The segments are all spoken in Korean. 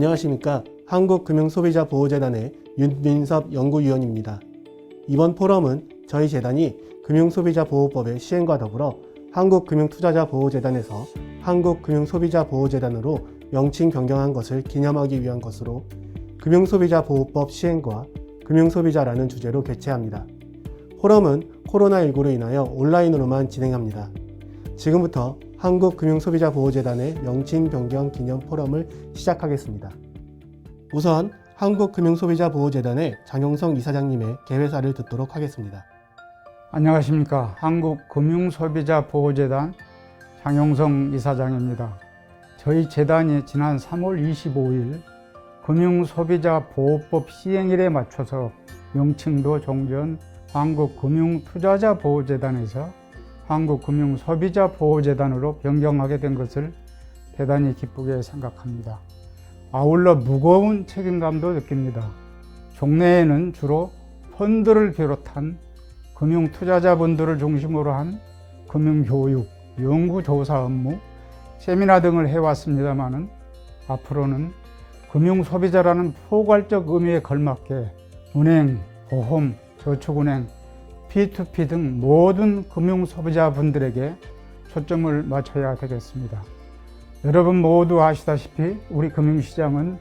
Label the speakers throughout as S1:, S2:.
S1: 안녕하십니까. 한국금융소비자보호재단의 윤민섭 연구위원입니다. 이번 포럼은 저희 재단이 금융소비자보호법의 시행과 더불어 한국금융투자자보호재단에서 한국금융소비자보호재단으로 명칭 변경한 것을 기념하기 위한 것으로 금융소비자보호법 시행과 금융소비자라는 주제로 개최합니다. 포럼은 코로나19로 인하여 온라인으로만 진행합니다. 지금부터 한국금융소비자보호재단의 명칭 변경 기념 포럼을 시작하겠습니다. 우선 한국금융소비자보호재단의 장용성 이사장님의 개회사를 듣도록 하겠습니다.
S2: 안녕하십니까. 한국금융소비자보호재단 장용성 이사장입니다. 저희 재단이 지난 3월 25일 금융소비자보호법 시행일에 맞춰서 명칭도 종전 한국금융투자자보호재단에서 한국금융소비자보호재단으로 변경하게 된 것을 대단히 기쁘게 생각합니다. 아울러 무거운 책임감도 느낍니다. 종래에는 주로 펀드를 비롯한 금융투자자분들을 중심으로 한 금융교육, 연구조사 업무, 세미나 등을 해왔습니다마는 앞으로는 금융소비자라는 포괄적 의미에 걸맞게 은행, 보험, 저축은행, P2P 등 모든 금융소비자분들에게 초점을 맞춰야 되겠습니다. 여러분 모두 아시다시피 우리 금융시장은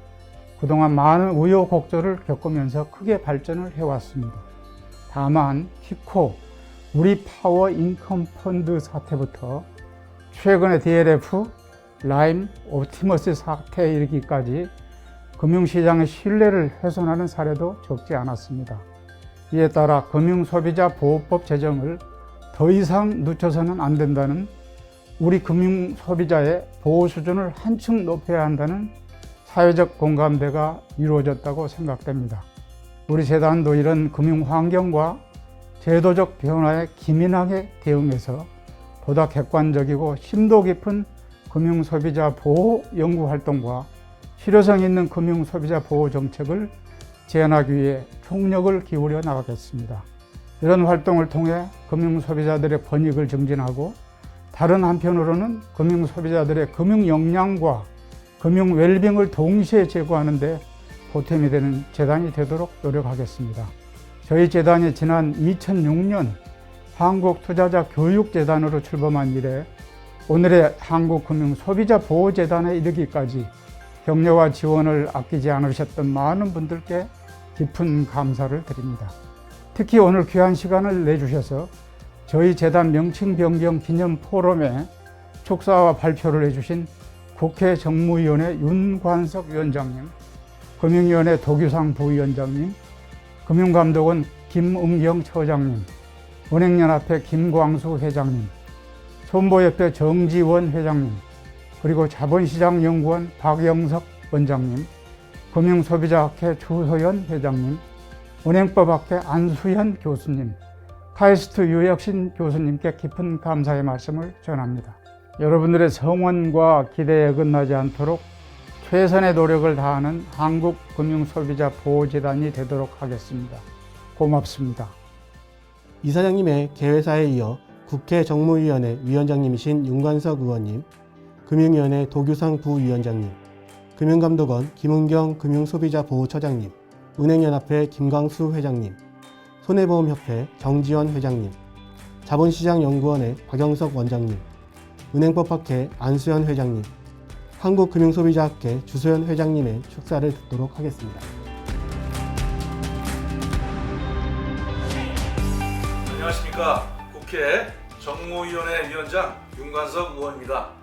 S2: 그동안 많은 우여곡절을 겪으면서 크게 발전을 해왔습니다. 다만 키코, 우리파워 인컴 펀드 사태부터 최근의 DLF, 라임, 옵티머스 사태에 이르기까지 금융시장의 신뢰를 훼손하는 사례도 적지 않았습니다. 이에 따라 금융소비자보호법 제정을 더 이상 늦춰서는 안 된다는 우리 금융소비자의 보호 수준을 한층 높여야 한다는 사회적 공감대가 이루어졌다고 생각됩니다. 우리 재단도 이런 금융환경과 제도적 변화에 기민하게 대응해서 보다 객관적이고 심도 깊은 금융소비자 보호 연구활동과 실효성 있는 금융소비자 보호 정책을 제안하기 위해 총력을 기울여 나가겠습니다. 이런 활동을 통해 금융소비자들의 권익을 증진하고 다른 한편으로는 금융소비자들의 금융 역량과 금융 웰빙을 동시에 제고하는 데 보탬이 되는 재단이 되도록 노력하겠습니다. 저희 재단이 지난 2006년 한국투자자교육재단으로 출범한 이래 오늘의 한국금융소비자보호재단에 이르기까지 격려와 지원을 아끼지 않으셨던 많은 분들께 깊은 감사를 드립니다. 특히 오늘 귀한 시간을 내주셔서 저희 재단 명칭 변경 기념 포럼에 축사와 발표를 해주신 국회 정무위원회 윤관석 위원장님, 금융위원회 도규상 부위원장님, 금융감독원 김은경 처장님, 은행연합회 김광수 회장님, 손보협회 정지원 회장님, 그리고 자본시장연구원 박영석 원장님, 금융소비자학회 주소연 회장님, 은행법학회 안수현 교수님, 카이스트 유혁신 교수님께 깊은 감사의 말씀을 전합니다. 여러분들의 성원과 기대에 어긋나지 않도록 최선의 노력을 다하는 한국금융소비자보호재단이 되도록 하겠습니다. 고맙습니다.
S1: 이사장님의 개회사에 이어 국회 정무위원회 위원장님이신 윤관석 의원님, 금융위원회 도규상 부위원장님, 금융감독원 김은경 금융소비자보호처장님, 은행연합회 김광수 회장님, 손해보험협회 정지원 회장님, 자본시장연구원의 박영석 원장님, 은행법학회 안수현 회장님, 한국금융소비자학회 주소연 회장님의 축사를 듣도록 하겠습니다.
S3: 안녕하십니까. 국회 정무위원회 위원장 윤관석 의원입니다.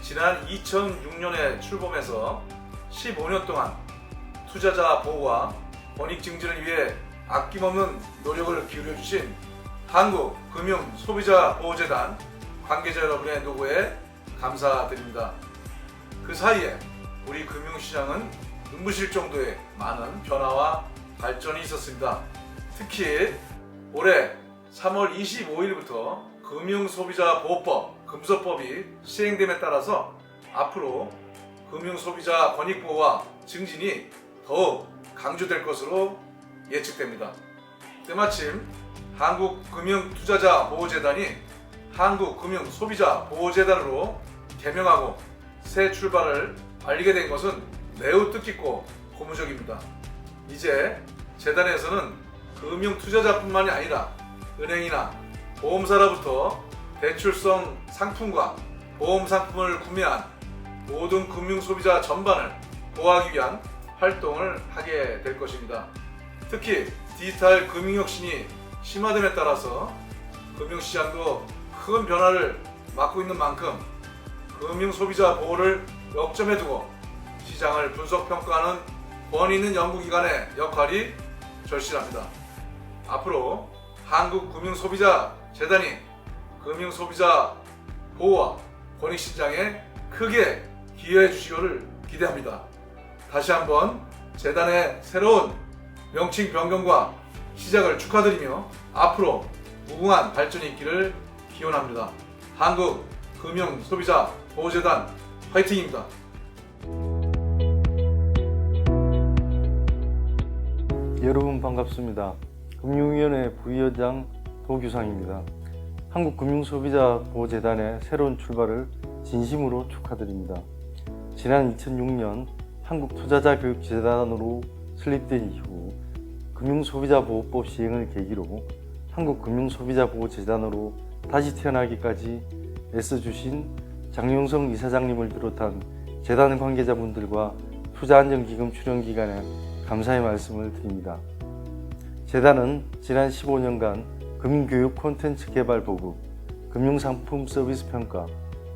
S3: 지난 2006년에 출범해서 15년 동안 투자자 보호와 권익 증진을 위해 아낌없는 노력을 기울여주신 한국금융소비자보호재단 관계자 여러분의 노고에 감사드립니다. 그 사이에 우리 금융시장은 눈부실 정도의 많은 변화와 발전이 있었습니다. 특히 올해 3월 25일부터 금융소비자보호법, 금소법이 시행됨에 따라서 앞으로 금융소비자 권익보호와 증진이 더욱 강조될 것으로 예측됩니다. 때마침 한국금융투자자보호재단이 한국금융소비자보호재단으로 개명하고 새 출발을 알리게 된 것은 매우 뜻깊고 고무적입니다. 이제 재단에서는 금융 투자자뿐만이 아니라 은행이나 보험사로부터 대출성 상품과 보험 상품을 구매한 모든 금융 소비자 전반을 보호하기 위한 활동을 하게 될 것입니다. 특히 디지털 금융혁신이 심화됨에 따라서 금융시장도 큰 변화를 맞고 있는 만큼 금융 소비자 보호를 역점에 두고 시장을 분석평가하는 권위 있는 연구기관의 역할이 절실합니다. 앞으로 한국금융소비자재단이 금융소비자 보호와 권익신장에 크게 기여해 주시기를 기대합니다. 다시 한번 재단의 새로운 명칭 변경과 시작을 축하드리며 앞으로 무궁한 발전이 있기를 기원합니다. 한국금융소비자보호재단 화이팅입니다.
S4: 여러분 반갑습니다. 금융위원회 부위원장 도규상입니다. 한국금융소비자보호재단의 새로운 출발을 진심으로 축하드립니다. 지난 2006년 한국투자자교육재단으로 설립된 이후 금융소비자보호법 시행을 계기로 한국금융소비자보호재단으로 다시 태어나기까지 애써주신 장용성 이사장님을 비롯한 재단 관계자분들과 투자안정기금 출연기관에 감사의 말씀을 드립니다. 재단은 지난 15년간 금융교육 콘텐츠 개발 보급, 금융상품 서비스 평가,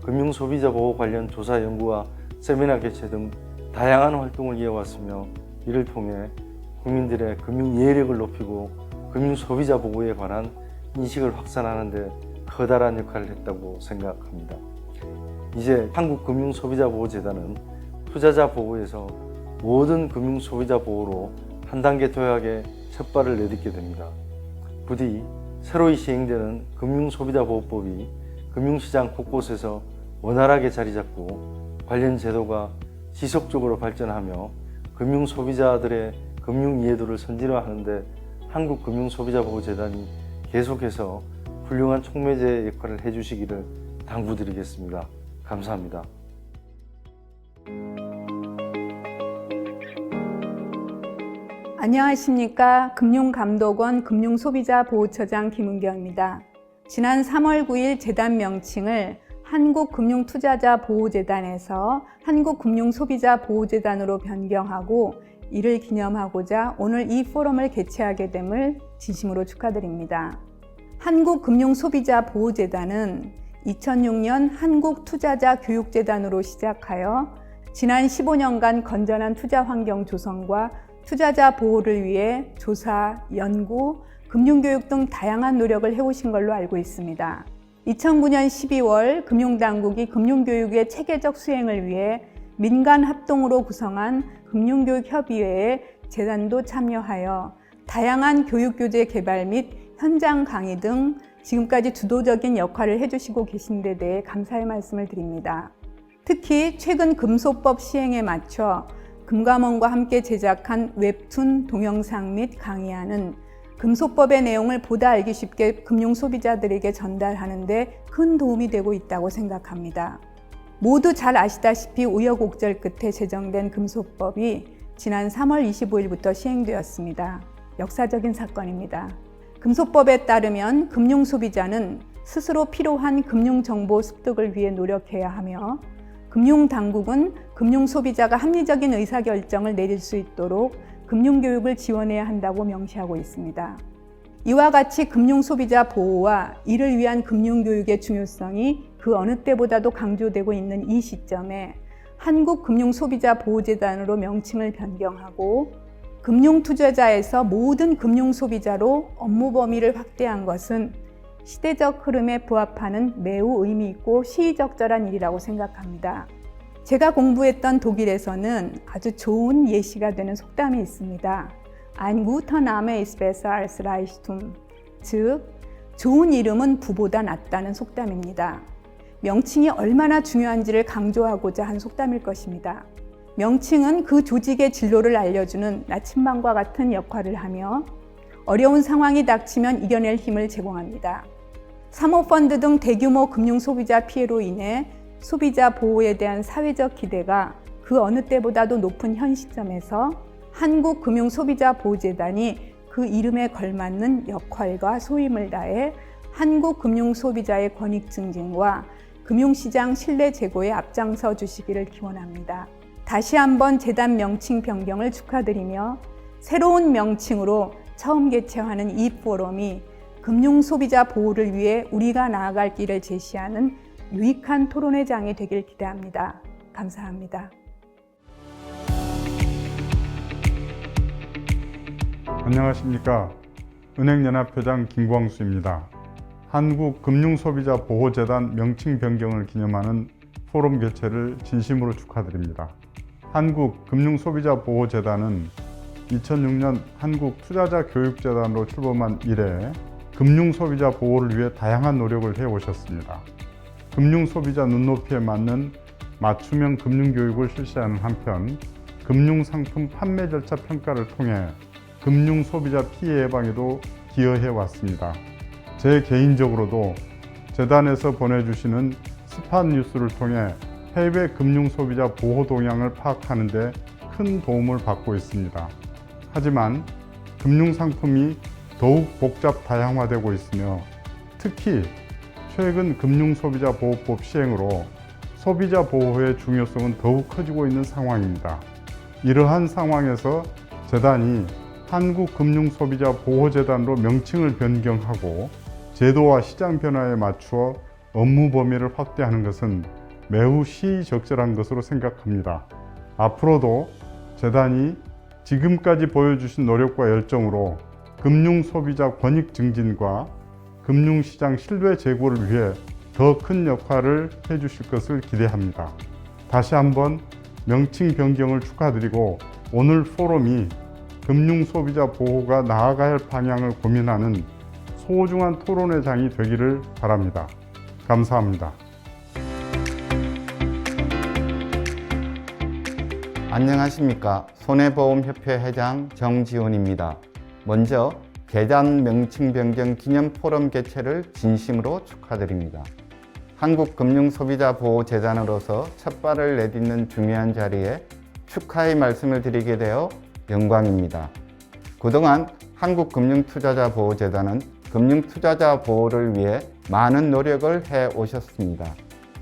S4: 금융소비자보호 관련 조사 연구와 세미나 개최 등 다양한 활동을 이어왔으며 이를 통해 국민들의 금융 이해력을 높이고 금융소비자 보호에 관한 인식을 확산하는 데 커다란 역할을 했다고 생각합니다. 이제 한국금융소비자보호재단은 투자자 보호에서 모든 금융소비자 보호로 한 단계 도약의 첫 발을 내딛게 됩니다. 부디 새로이 시행되는 금융소비자보호법이 금융시장 곳곳에서 원활하게 자리잡고 관련 제도가 지속적으로 발전하며 금융소비자들의 금융 이해도를 선진화하는 데 한국금융소비자보호재단이 계속해서 훌륭한 촉매제 역할을 해주시기를 당부드리겠습니다. 감사합니다.
S5: 안녕하십니까. 금융감독원 금융소비자보호처장 김은경입니다. 지난 3월 9일 재단 명칭을 한국금융투자자보호재단에서 한국금융소비자보호재단으로 변경하고 이를 기념하고자 오늘 이 포럼을 개최하게 됨을 진심으로 축하드립니다. 한국금융소비자보호재단은 2006년 한국투자자교육재단으로 시작하여 지난 15년간 건전한 투자 환경 조성과 투자자 보호를 위해 조사, 연구, 금융교육 등 다양한 노력을 해오신 걸로 알고 있습니다. 2009년 12월 금융당국이 금융교육의 체계적 수행을 위해 민간 합동으로 구성한 금융교육협의회에 재단도 참여하여 다양한 교육교재 개발 및 현장 강의 등 지금까지 주도적인 역할을 해주시고 계신 데 대해 감사의 말씀을 드립니다. 특히 최근 금소법 시행에 맞춰 금감원과 함께 제작한 웹툰, 동영상 및 강의안은 금소법의 내용을 보다 알기 쉽게 금융소비자들에게 전달하는 데 큰 도움이 되고 있다고 생각합니다. 모두 잘 아시다시피 우여곡절 끝에 제정된 금소법이 지난 3월 25일부터 시행되었습니다. 역사적인 사건입니다. 금소법에 따르면 금융소비자는 스스로 필요한 금융정보 습득을 위해 노력해야 하며 금융당국은 금융소비자가 합리적인 의사결정을 내릴 수 있도록 금융교육을 지원해야 한다고 명시하고 있습니다. 이와 같이 금융소비자 보호와 이를 위한 금융교육의 중요성이 그 어느 때보다도 강조되고 있는 이 시점에 한국금융소비자보호재단으로 명칭을 변경하고 금융투자자에서 모든 금융소비자로 업무 범위를 확대한 것은 시대적 흐름에 부합하는 매우 의미 있고 시의적절한 일이라고 생각합니다. 제가 공부했던 독일에서는 아주 좋은 예시가 되는 속담이 있습니다. Ein guter Name ist besser als Reichtum. 즉, 좋은 이름은 부보다 낫다는 속담입니다. 명칭이 얼마나 중요한지를 강조하고자 한 속담일 것입니다. 명칭은 그 조직의 진로를 알려주는 나침반과 같은 역할을 하며 어려운 상황이 닥치면 이겨낼 힘을 제공합니다. 사모펀드 등 대규모 금융소비자 피해로 인해 소비자 보호에 대한 사회적 기대가 그 어느 때보다도 높은 현 시점에서 한국금융소비자보호재단이 그 이름에 걸맞는 역할과 소임을 다해 한국금융소비자의 권익 증진과 금융시장 신뢰 제고에 앞장서 주시기를 기원합니다. 다시 한번 재단 명칭 변경을 축하드리며 새로운 명칭으로 처음 개최하는 이 포럼이 금융소비자 보호를 위해 우리가 나아갈 길을 제시하는 유익한 토론회 장이 되길 기대합니다. 감사합니다.
S2: 안녕하십니까. 은행연합회장 김광수입니다. 한국금융소비자보호재단 명칭 변경을 기념하는 포럼 개최를 진심으로 축하드립니다. 한국금융소비자보호재단은 2006년 한국투자자교육재단으로 출범한 이래 금융소비자 보호를 위해 다양한 노력을 해오셨습니다. 금융소비자 눈높이에 맞는 맞춤형 금융교육을 실시하는 한편 금융상품 판매 절차 평가를 통해 금융소비자 피해 예방에도 기여해 왔습니다. 제 개인적으로도 재단에서 보내주시는 스팟 뉴스를 통해 해외 금융소비자 보호 동향을 파악하는 데 큰 도움을 받고 있습니다. 하지만 금융상품이 더욱 복잡 다양화되고 있으며 특히 최근 금융소비자보호법 시행으로 소비자 보호의 중요성은 더욱 커지고 있는 상황입니다. 이러한 상황에서 재단이 한국금융소비자보호재단으로 명칭을 변경하고 제도와 시장 변화에 맞추어 업무 범위를 확대하는 것은 매우 시의적절한 것으로 생각합니다. 앞으로도 재단이 지금까지 보여주신 노력과 열정으로 금융소비자 권익 증진과 금융시장 신뢰 제고를 위해 더 큰 역할을 해주실 것을 기대합니다. 다시 한번 명칭 변경을 축하드리고 오늘 포럼이 금융소비자 보호가 나아가야 할 방향을 고민하는 소중한 토론회 장이 되기를 바랍니다. 감사합니다.
S6: 안녕하십니까. 손해보험협회 회장 정지훈입니다. 먼저 재단 명칭 변경 기념 포럼 개최를 진심으로 축하드립니다. 한국금융소비자보호재단으로서 첫 발을 내딛는 중요한 자리에 축하의 말씀을 드리게 되어 영광입니다. 그동안 한국금융투자자보호재단은 금융투자자 보호를 위해 많은 노력을 해오셨습니다.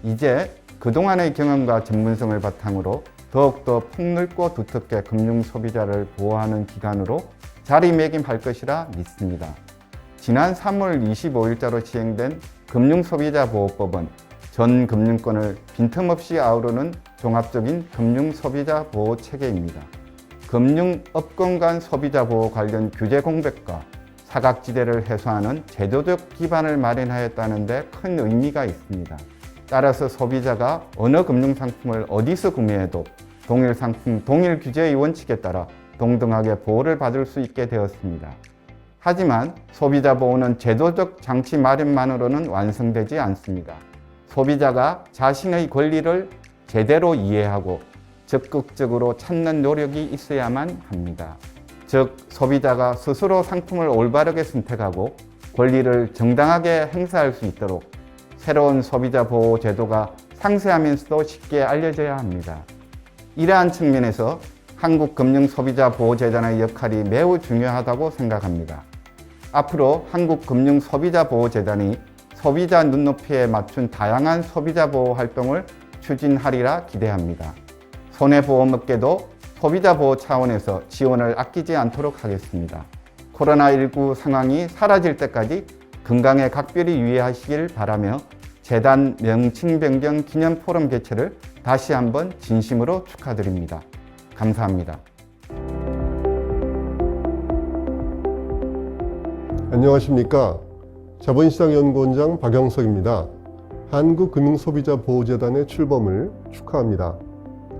S6: 이제 그동안의 경험과 전문성을 바탕으로 더욱더 폭넓고 두텁게 금융소비자를 보호하는 기관으로 자리매김할 것이라 믿습니다. 지난 3월 25일자로 시행된 금융소비자보호법은 전 금융권을 빈틈없이 아우르는 종합적인 금융소비자 보호 체계입니다. 금융업권 간 소비자 보호 관련 규제 공백과 사각지대를 해소하는 제도적 기반을 마련하였다는 데 큰 의미가 있습니다. 따라서 소비자가 어느 금융상품을 어디서 구매해도 동일 상품, 동일 규제의 원칙에 따라 동등하게 보호를 받을 수 있게 되었습니다. 하지만 소비자 보호는 제도적 장치 마련만으로는 완성되지 않습니다. 소비자가 자신의 권리를 제대로 이해하고 적극적으로 찾는 노력이 있어야만 합니다. 즉, 소비자가 스스로 상품을 올바르게 선택하고 권리를 정당하게 행사할 수 있도록 새로운 소비자 보호 제도가 상세하면서도 쉽게 알려져야 합니다. 이러한 측면에서 한국금융소비자보호재단의 역할이 매우 중요하다고 생각합니다. 앞으로 한국금융소비자보호재단이 소비자 눈높이에 맞춘 다양한 소비자 보호 활동을 추진하리라 기대합니다. 손해보험업계도 소비자 보호 차원에서 지원을 아끼지 않도록 하겠습니다. 코로나19 상황이 사라질 때까지 건강에 각별히 유의하시길 바라며 재단 명칭 변경 기념 포럼 개최를 다시 한번 진심으로 축하드립니다. 감사합니다.
S7: 안녕하십니까. 자본시장연구원장 박영석입니다. 한국금융소비자보호재단의 출범을 축하합니다.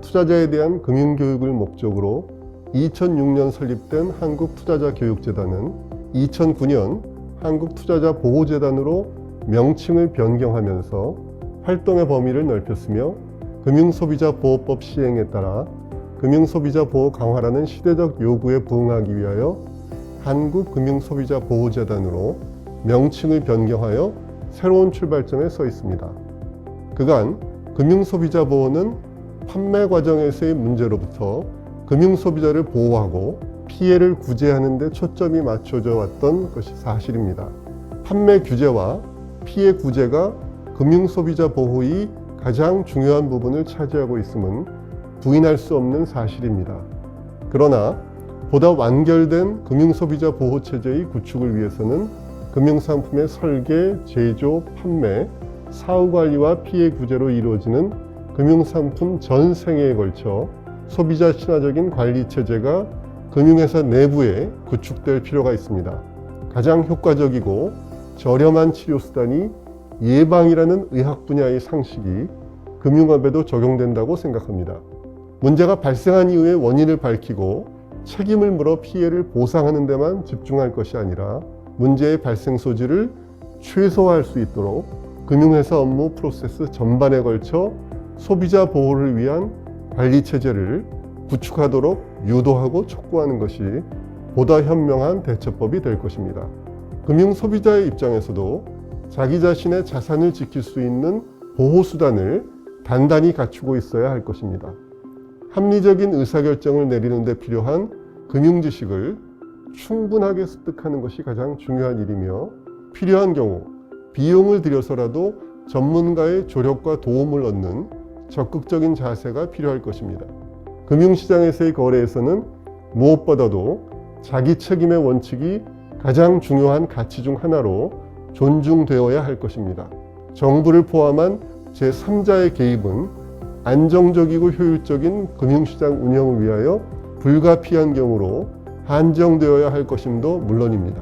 S7: 투자자에 대한 금융교육을 목적으로 2006년 설립된 한국투자자교육재단은 2009년 한국투자자보호재단으로 명칭을 변경하면서 활동의 범위를 넓혔으며 금융소비자보호법 시행에 따라 금융소비자보호 강화라는 시대적 요구에 부응하기 위하여 한국금융소비자보호재단으로 명칭을 변경하여 새로운 출발점에 서 있습니다. 그간 금융소비자보호는 판매 과정에서의 문제로부터 금융소비자를 보호하고 피해를 구제하는 데 초점이 맞춰져 왔던 것이 사실입니다. 판매 규제와 피해 구제가 금융소비자 보호의 가장 중요한 부분을 차지하고 있음은 부인할 수 없는 사실입니다. 그러나 보다 완결된 금융소비자 보호체제의 구축을 위해서는 금융상품의 설계, 제조, 판매, 사후관리와 피해 구제로 이루어지는 금융상품 전 생애에 걸쳐 소비자 친화적인 관리체제가 금융회사 내부에 구축될 필요가 있습니다. 가장 효과적이고 저렴한 치료수단이 예방이라는 의학 분야의 상식이 금융업에도 적용된다고 생각합니다. 문제가 발생한 이후의 원인을 밝히고 책임을 물어 피해를 보상하는 데만 집중할 것이 아니라 문제의 발생 소지를 최소화할 수 있도록 금융회사 업무 프로세스 전반에 걸쳐 소비자 보호를 위한 관리체제를 구축하도록 유도하고 촉구하는 것이 보다 현명한 대처법이 될 것입니다. 금융소비자의 입장에서도 자기 자신의 자산을 지킬 수 있는 보호수단을 단단히 갖추고 있어야 할 것입니다. 합리적인 의사결정을 내리는 데 필요한 금융지식을 충분하게 습득하는 것이 가장 중요한 일이며 필요한 경우 비용을 들여서라도 전문가의 조력과 도움을 얻는 적극적인 자세가 필요할 것입니다. 금융시장에서의 거래에서는 무엇보다도 자기 책임의 원칙이 가장 중요한 가치 중 하나로 존중되어야 할 것입니다. 정부를 포함한 제3자의 개입은 안정적이고 효율적인 금융시장 운영을 위하여 불가피한 경우로 한정되어야 할 것임도 물론입니다.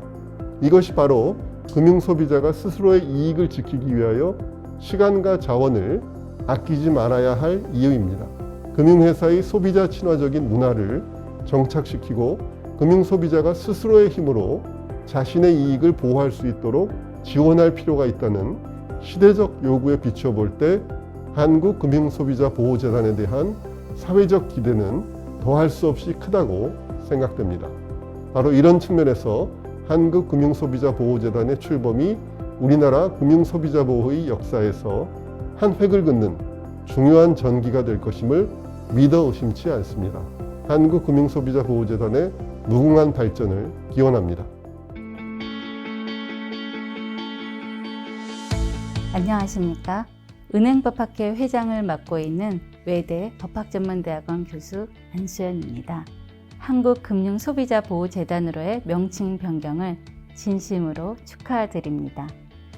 S7: 이것이 바로 금융소비자가 스스로의 이익을 지키기 위하여 시간과 자원을 아끼지 말아야 할 이유입니다. 금융회사의 소비자 친화적인 문화를 정착시키고 금융소비자가 스스로의 힘으로 자신의 이익을 보호할 수 있도록 지원할 필요가 있다는 시대적 요구에 비춰볼 때 한국금융소비자보호재단에 대한 사회적 기대는 더할 수 없이 크다고 생각됩니다. 바로 이런 측면에서 한국금융소비자보호재단의 출범이 우리나라 금융소비자보호의 역사에서 한 획을 긋는 중요한 전기가 될 것임을 믿어 의심치 않습니다. 한국금융소비자보호재단의 무궁한 발전을 기원합니다.
S8: 안녕하십니까. 은행법학회 회장을 맡고 있는 외대 법학전문대학원 교수 안수연입니다. 한국금융소비자보호재단으로의 명칭 변경을 진심으로 축하드립니다.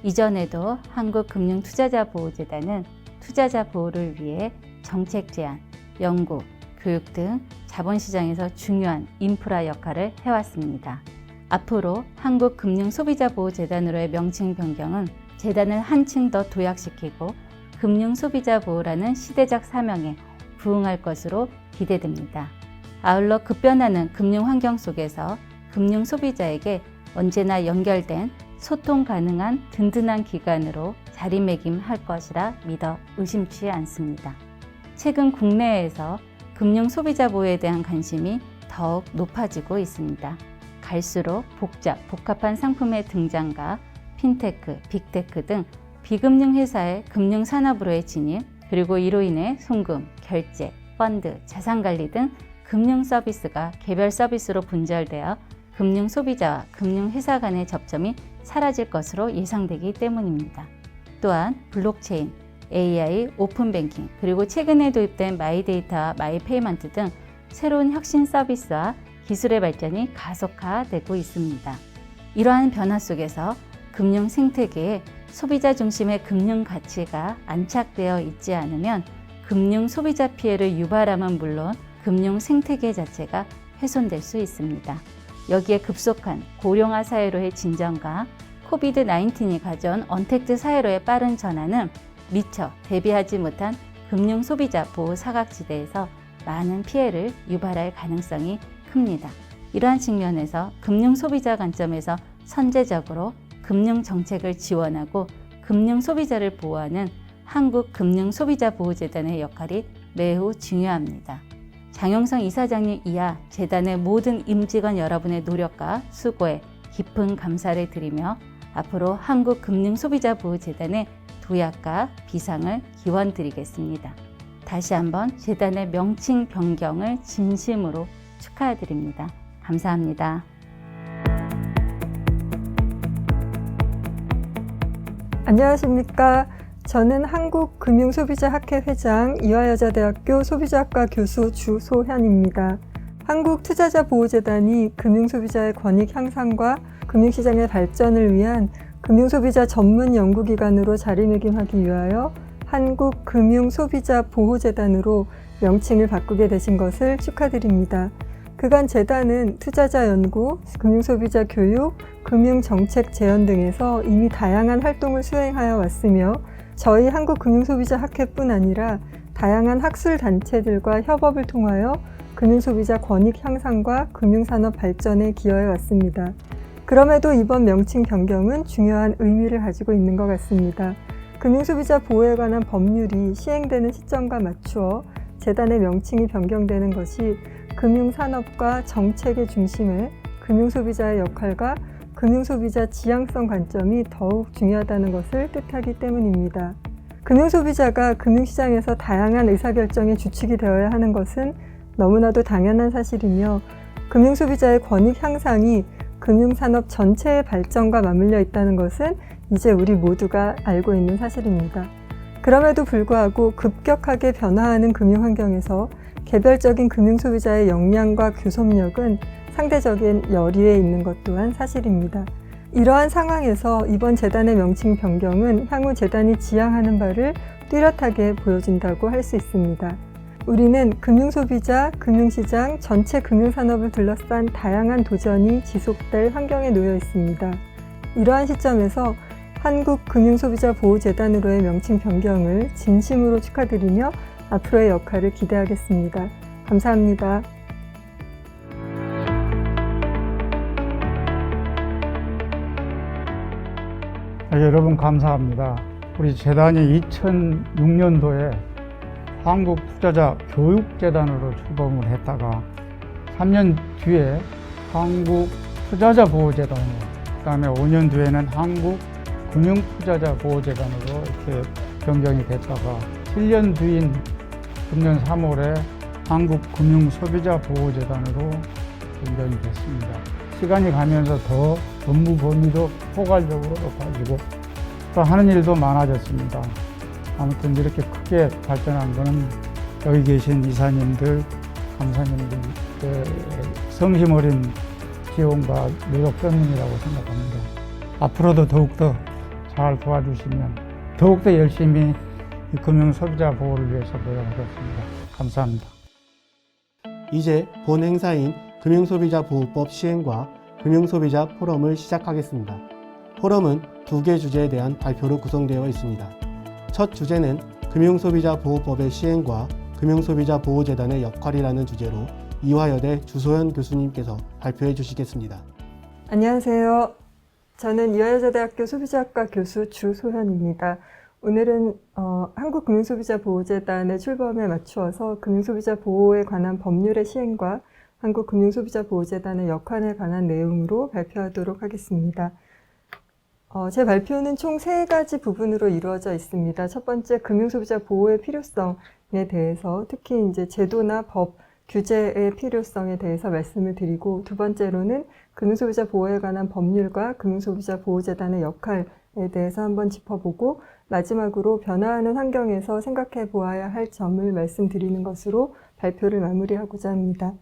S8: 이전에도 한국금융투자자보호재단은 투자자 보호를 위해 정책 제안, 연구, 교육 등 자본시장에서 중요한 인프라 역할을 해왔습니다. 앞으로 한국금융소비자보호재단으로의 명칭 변경은 재단을 한층 더 도약시키고 금융소비자보호라는 시대적 사명에 부응할 것으로 기대됩니다. 아울러 급변하는 금융환경 속에서 금융소비자에게 언제나 연결된 소통 가능한 든든한 기관으로 자리매김할 것이라 믿어 의심치 않습니다. 최근 국내에서 금융소비자 보호에 대한 관심이 더욱 높아지고 있습니다. 갈수록 복합한 상품의 등장과 핀테크, 빅테크 등 비금융 회사의 금융산업으로의 진입, 그리고 이로 인해 송금, 결제, 펀드, 자산관리 등 금융 서비스가 개별 서비스로 분절되어 금융 소비자와 금융 회사 간의 접점이 사라질 것으로 예상되기 때문입니다. 또한 블록체인, AI, 오픈뱅킹, 그리고 최근에 도입된 마이데이터와 마이페이먼트 등 새로운 혁신 서비스와 기술의 발전이 가속화되고 있습니다. 이러한 변화 속에서 금융 생태계에 소비자 중심의 금융 가치가 안착되어 있지 않으면 금융 소비자 피해를 유발함은 물론 금융 생태계 자체가 훼손될 수 있습니다. 여기에 급속한 고령화 사회로의 진전과 코비드-19이 가져온 언택트 사회로의 빠른 전환은 미처 대비하지 못한 금융 소비자 보호 사각지대에서 많은 피해를 유발할 가능성이 큽니다. 이러한 측면에서 금융 소비자 관점에서 선제적으로 금융 정책을 지원하고 금융 소비자를 보호하는 한국금융소비자보호재단의 역할이 매우 중요합니다. 장용성 이사장님 이하 재단의 모든 임직원 여러분의 노력과 수고에 깊은 감사를 드리며 앞으로 한국금융소비자보호재단의 도약과 비상을 기원드리겠습니다. 다시 한번 재단의 명칭 변경을 진심으로 축하드립니다. 감사합니다.
S9: 안녕하십니까. 저는 한국금융소비자학회 회장, 이화여자대학교 소비자학과 교수 주소현입니다. 한국투자자보호재단이 금융소비자의 권익 향상과 금융시장의 발전을 위한 금융소비자 전문 연구기관으로 자리매김하기 위하여 한국금융소비자보호재단으로 명칭을 바꾸게 되신 것을 축하드립니다. 그간 재단은 투자자 연구, 금융소비자 교육, 금융정책 재현 등에서 이미 다양한 활동을 수행하여 왔으며 저희 한국금융소비자학회뿐 아니라 다양한 학술단체들과 협업을 통하여 금융소비자 권익 향상과 금융산업 발전에 기여해 왔습니다. 그럼에도 이번 명칭 변경은 중요한 의미를 가지고 있는 것 같습니다. 금융소비자 보호에 관한 법률이 시행되는 시점과 맞추어 재단의 명칭이 변경되는 것이 금융산업과 정책의 중심에 금융소비자의 역할과 금융소비자 지향성 관점이 더욱 중요하다는 것을 뜻하기 때문입니다. 금융소비자가 금융시장에서 다양한 의사결정의 주축이 되어야 하는 것은 너무나도 당연한 사실이며 금융소비자의 권익 향상이 금융산업 전체의 발전과 맞물려 있다는 것은 이제 우리 모두가 알고 있는 사실입니다. 그럼에도 불구하고 급격하게 변화하는 금융환경에서 개별적인 금융소비자의 역량과 교섭력은 상대적인 열의에 있는 것 또한 사실입니다. 이러한 상황에서 이번 재단의 명칭 변경은 향후 재단이 지향하는 바를 뚜렷하게 보여준다고 할 수 있습니다. 우리는 금융소비자, 금융시장, 전체 금융산업을 둘러싼 다양한 도전이 지속될 환경에 놓여 있습니다. 이러한 시점에서 한국금융소비자보호재단으로의 명칭 변경을 진심으로 축하드리며 앞으로의 역할을 기대하겠습니다. 감사합니다.
S10: 여러분 감사합니다. 우리 재단이 2006년도에 한국투자자교육재단으로 출범을 했다가 3년 뒤에 한국투자자보호재단으로, 그 다음에 5년 뒤에는 한국금융투자자보호재단으로 이렇게 변경이 됐다가 7년 뒤인 금년 3월에 한국금융소비자보호재단으로 변경이 됐습니다. 시간이 가면서 더 업무 범위도 포괄적으로 높아지고 또 하는 일도 많아졌습니다. 아무튼 이렇게 크게 발전한 것은 여기 계신 이사님들, 감사님들의 성심 어린 지원과 노력 때문이라고 생각합니다. 앞으로도 더욱더 잘 도와주시면 더욱더 열심히 금융소비자 보호를 위해서 노력하겠습니다. 감사합니다.
S1: 이제 본 행사인 금융소비자보호법 시행과 금융소비자 포럼을 시작하겠습니다. 포럼은 2개 주제에 대한 발표로 구성되어 있습니다. 첫 주제는 금융소비자보호법의 시행과 금융소비자보호재단의 역할이라는 주제로 이화여대 주소현 교수님께서 발표해 주시겠습니다.
S9: 안녕하세요. 저는 이화여자대학교 소비자학과 교수 주소현입니다. 오늘은 한국금융소비자보호재단의 출범에 맞추어서 금융소비자 보호에 관한 법률의 시행과 한국금융소비자보호재단의 역할에 관한 내용으로 발표하도록 하겠습니다. 제 발표는 총 3가지 부분으로 이루어져 있습니다. 첫 번째, 금융소비자 보호의 필요성에 대해서, 특히 이제 제도나 법, 규제의 필요성에 대해서 말씀을 드리고, 두 번째로는 금융소비자 보호에 관한 법률과 금융소비자 보호재단의 역할에 대해서 한번 짚어보고, 마지막으로 변화하는 환경에서 생각해 보아야 할 점을 말씀드리는 것으로 발표를 마무리하고자 합니다.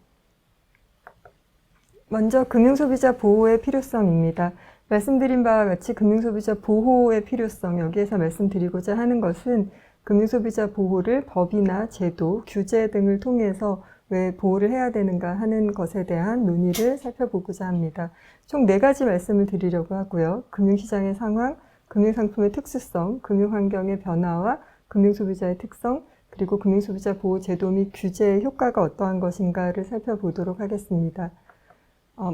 S9: 먼저 금융소비자 보호의 필요성입니다. 말씀드린 바와 같이 금융소비자 보호의 필요성, 여기에서 말씀드리고자 하는 것은 금융소비자 보호를 법이나 제도, 규제 등을 통해서 왜 보호를 해야 되는가 하는 것에 대한 논의를 살펴보고자 합니다. 총 4가지 말씀을 드리려고 하고요. 금융시장의 상황, 금융상품의 특수성, 금융환경의 변화와 금융소비자의 특성, 그리고 금융소비자 보호 제도 및 규제의 효과가 어떠한 것인가를 살펴보도록 하겠습니다.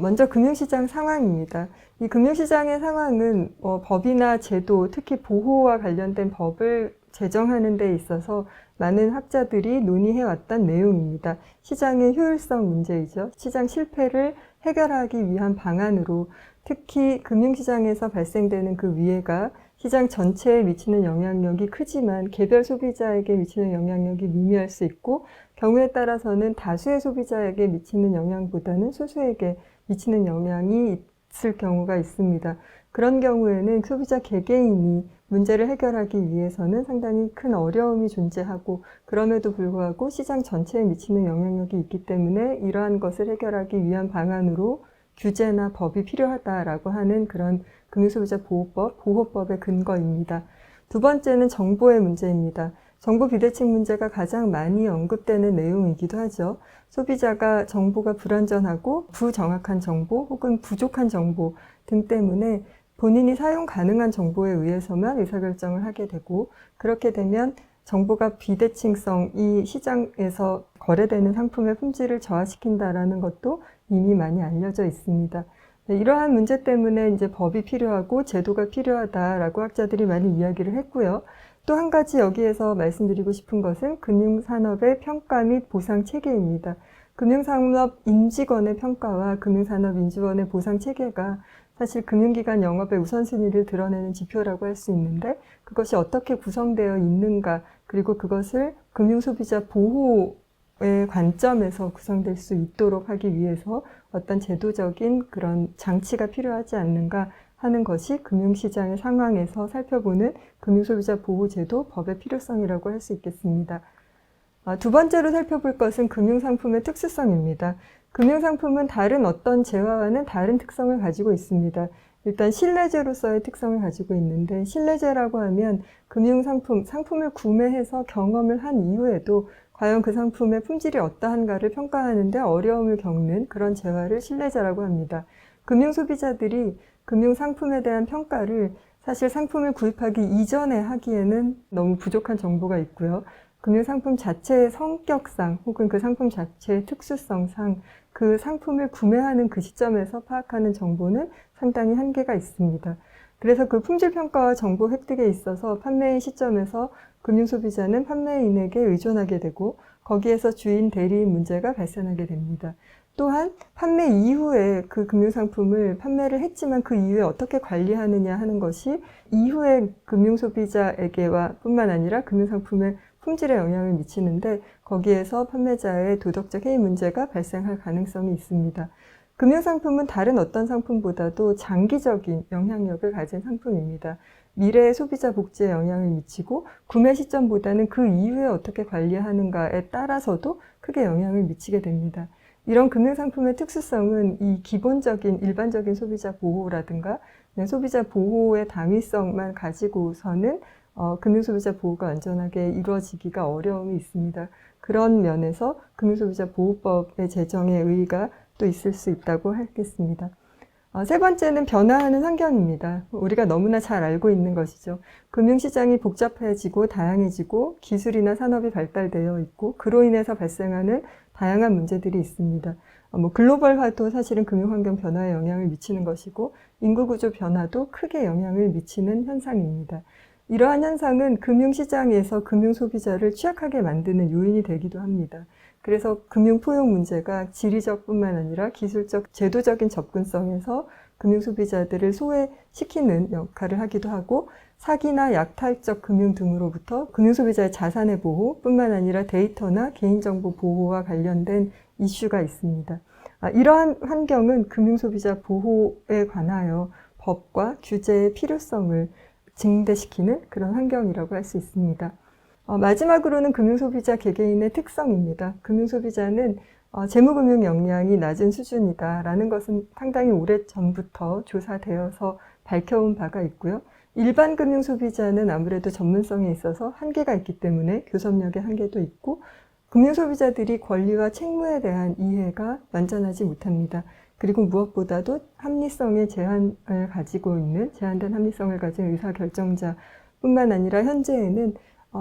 S9: 먼저 금융시장 상황입니다. 이 금융시장의 상황은 법이나 제도, 특히 보호와 관련된 법을 제정하는 데 있어서 많은 학자들이 논의해왔던 내용입니다. 시장의 효율성 문제이죠. 시장 실패를 해결하기 위한 방안으로 특히 금융시장에서 발생되는 그 위해가 시장 전체에 미치는 영향력이 크지만 개별 소비자에게 미치는 영향력이 미미할 수 있고 경우에 따라서는 다수의 소비자에게 미치는 영향보다는 소수에게 미치는 영향이 있을 경우가 있습니다. 그런 경우에는 소비자 개개인이 문제를 해결하기 위해서는 상당히 큰 어려움이 존재하고 그럼에도 불구하고 시장 전체에 미치는 영향력이 있기 때문에 이러한 것을 해결하기 위한 방안으로 규제나 법이 필요하다라고 하는 그런 금융소비자보호법, 보호법의 근거입니다. 두 번째는 정보의 문제입니다. 정보 비대칭 문제가 가장 많이 언급되는 내용이기도 하죠. 소비자가 정보가 불완전하고 부정확한 정보 혹은 부족한 정보 등 때문에 본인이 사용 가능한 정보에 의해서만 의사결정을 하게 되고 그렇게 되면 정보가 비대칭성이 시장에서 거래되는 상품의 품질을 저하시킨다라는 것도 이미 많이 알려져 있습니다. 이러한 문제 때문에 이제 법이 필요하고 제도가 필요하다라고 학자들이 많이 이야기를 했고요. 또 한 가지 여기에서 말씀드리고 싶은 것은 금융산업의 평가 및 보상 체계입니다. 금융산업 임직원의 평가와 금융산업 임직원의 보상 체계가 사실 금융기관 영업의 우선순위를 드러내는 지표라고 할 수 있는데 그것이 어떻게 구성되어 있는가 그리고 그것을 금융소비자 보호의 관점에서 구성될 수 있도록 하기 위해서 어떤 제도적인 그런 장치가 필요하지 않는가 하는 것이 금융시장의 상황에서 살펴보는 금융소비자보호제도 법의 필요성이라고 할 수 있겠습니다. 두 번째로 살펴볼 것은 금융상품의 특수성입니다. 금융상품은 다른 어떤 재화와는 다른 특성을 가지고 있습니다. 일단 신뢰제로서의 특성을 가지고 있는데 신뢰제라고 하면 금융상품, 상품을 구매해서 경험을 한 이후에도 과연 그 상품의 품질이 어떠한가를 평가하는데 어려움을 겪는 그런 재화를 신뢰제라고 합니다. 금융소비자들이 금융상품에 대한 평가를 사실 상품을 구입하기 이전에 하기에는 너무 부족한 정보가 있고요. 금융상품 자체의 성격상 혹은 그 상품 자체의 특수성상 그 상품을 구매하는 그 시점에서 파악하는 정보는 상당히 한계가 있습니다. 그래서 그 품질평가와 정보 획득에 있어서 판매의 시점에서 금융소비자는 판매인에게 의존하게 되고 거기에서 주인, 대리인 문제가 발생하게 됩니다. 또한 판매 이후에 그 금융상품을 판매를 했지만 그 이후에 어떻게 관리하느냐 하는 것이 이후에 금융소비자에게와 뿐만 아니라 금융상품의 품질에 영향을 미치는데 거기에서 판매자의 도덕적 해이 문제가 발생할 가능성이 있습니다. 금융상품은 다른 어떤 상품보다도 장기적인 영향력을 가진 상품입니다. 미래의 소비자 복지에 영향을 미치고 구매 시점보다는 그 이후에 어떻게 관리하는가에 따라서도 크게 영향을 미치게 됩니다. 이런 금융상품의 특수성은 이 기본적인 일반적인 소비자 보호라든가 소비자 보호의 당위성만 가지고서는 금융소비자 보호가 완전하게 이루어지기가 어려움이 있습니다. 그런 면에서 금융소비자보호법의 제정의 의의가 또 있을 수 있다고 하겠습니다. 세 번째는 변화하는 환경입니다. 우리가 너무나 잘 알고 있는 것이죠. 금융시장이 복잡해지고 다양해지고 기술이나 산업이 발달되어 있고 그로 인해서 발생하는 다양한 문제들이 있습니다. 글로벌화도 사실은 금융환경 변화에 영향을 미치는 것이고 인구구조 변화도 크게 영향을 미치는 현상입니다. 이러한 현상은 금융시장에서 금융소비자를 취약하게 만드는 요인이 되기도 합니다. 그래서 금융포용 문제가 지리적뿐만 아니라 기술적, 제도적인 접근성에서 금융소비자들을 소외시키는 역할을 하기도 하고 사기나 약탈적 금융 등으로부터 금융소비자의 자산의 보호뿐만 아니라 데이터나 개인정보 보호와 관련된 이슈가 있습니다. 이러한 환경은 금융소비자 보호에 관하여 법과 규제의 필요성을 증대시키는 그런 환경이라고 할 수 있습니다. 마지막으로는 금융소비자 개개인의 특성입니다. 금융소비자는 재무금융 역량이 낮은 수준이다라는 것은 상당히 오래전부터 조사되어서 밝혀온 바가 있고요. 일반 금융소비자는 아무래도 전문성에 있어서 한계가 있기 때문에 교섭력의 한계도 있고 금융소비자들이 권리와 책무에 대한 이해가 완전하지 못합니다. 그리고 무엇보다도 합리성의 제한을 가지고 있는 제한된 합리성을 가진 의사결정자뿐만 아니라 현재에는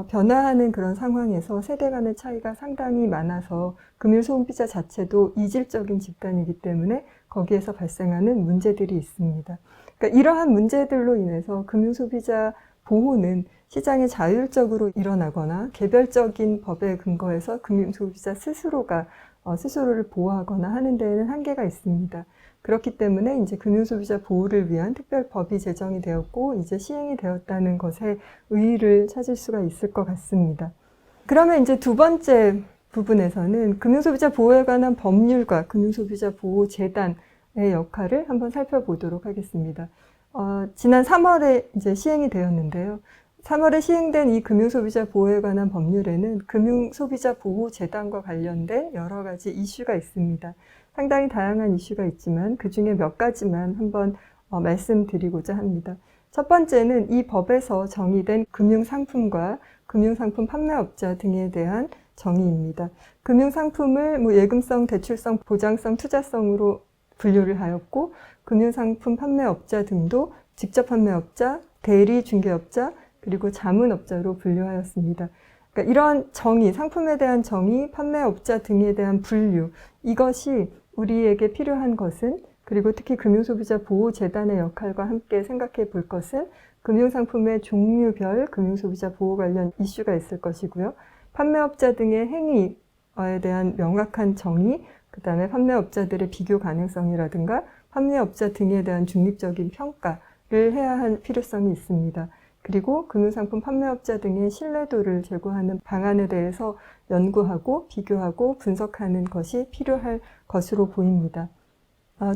S9: 변화하는 그런 상황에서 세대 간의 차이가 상당히 많아서 금융소비자 자체도 이질적인 집단이기 때문에 거기에서 발생하는 문제들이 있습니다. 그러니까 이러한 문제들로 인해서 금융소비자 보호는 시장에 자율적으로 일어나거나 개별적인 법에 근거해서 금융소비자 스스로가 스스로를 보호하거나 하는 데에는 한계가 있습니다. 그렇기 때문에 이제 금융소비자 보호를 위한 특별법이 제정이 되었고 이제 시행이 되었다는 것에 의의를 찾을 수가 있을 것 같습니다. 그러면 이제 두 번째 부분에서는 금융소비자 보호에 관한 법률과 금융소비자 보호재단의 역할을 한번 살펴보도록 하겠습니다. 지난 3월에 이제 시행이 되었는데요. 3월에 시행된 이 금융소비자 보호에 관한 법률에는 금융소비자 보호재단과 관련된 여러 가지 이슈가 있습니다. 상당히 다양한 이슈가 있지만 그 중에 몇 가지만 한번 말씀드리고자 합니다. 첫 번째는 이 법에서 정의된 금융상품과 금융상품 판매업자 등에 대한 정의입니다. 금융상품을 예금성, 대출성, 보장성, 투자성으로 분류를 하였고 금융상품 판매업자 등도 직접 판매업자, 대리 중개업자, 그리고 자문업자로 분류하였습니다. 그러니까 이러한 정의, 상품에 대한 정의, 판매업자 등에 대한 분류, 이것이 우리에게 필요한 것은, 그리고 특히 금융소비자 보호재단의 역할과 함께 생각해 볼 것은 금융상품의 종류별 금융소비자 보호 관련 이슈가 있을 것이고요. 판매업자 등의 행위에 대한 명확한 정의, 그 다음에 판매업자들의 비교 가능성이라든가 판매업자 등에 대한 중립적인 평가를 해야 할 필요성이 있습니다. 그리고 금융상품 판매업자 등의 신뢰도를 제고하는 방안에 대해서 연구하고 비교하고 분석하는 것이 필요할 것으로 보입니다.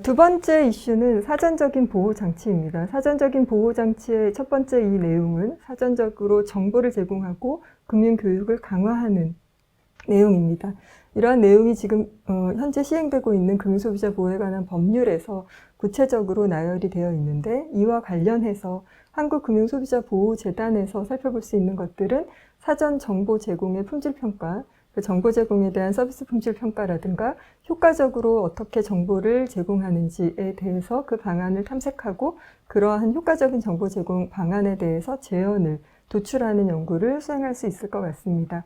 S9: 두 번째 이슈는 사전적인 보호장치입니다. 사전적인 보호장치의 첫 번째 이 내용은 사전적으로 정보를 제공하고 금융교육을 강화하는 내용입니다. 이러한 내용이 지금 현재 시행되고 있는 금융소비자 보호에 관한 법률에서 구체적으로 나열이 되어 있는데 이와 관련해서 한국금융소비자보호재단에서 살펴볼 수 있는 것들은 사전 정보 제공의 품질평가, 정보 제공에 대한 서비스 품질평가라든가 효과적으로 어떻게 정보를 제공하는지에 대해서 그 방안을 탐색하고 그러한 효과적인 정보 제공 방안에 대해서 제언을 도출하는 연구를 수행할 수 있을 것 같습니다.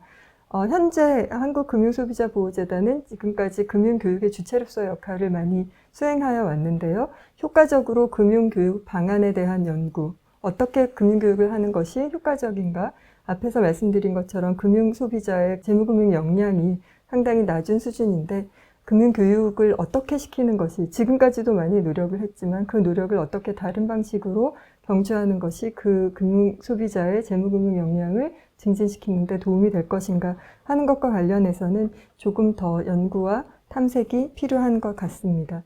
S9: 현재 한국금융소비자보호재단은 지금까지 금융교육의 주체로서 역할을 많이 수행하여 왔는데요. 효과적으로 금융교육 방안에 대한 연구, 어떻게 금융교육을 하는 것이 효과적인가? 앞에서 말씀드린 것처럼 금융소비자의 재무금융 역량이 상당히 낮은 수준인데 금융교육을 어떻게 시키는 것이 지금까지도 많이 노력을 했지만 그 노력을 어떻게 다른 방식으로 경주하는 것이 그 금융소비자의 재무금융 역량을 증진시키는 데 도움이 될 것인가 하는 것과 관련해서는 조금 더 연구와 탐색이 필요한 것 같습니다.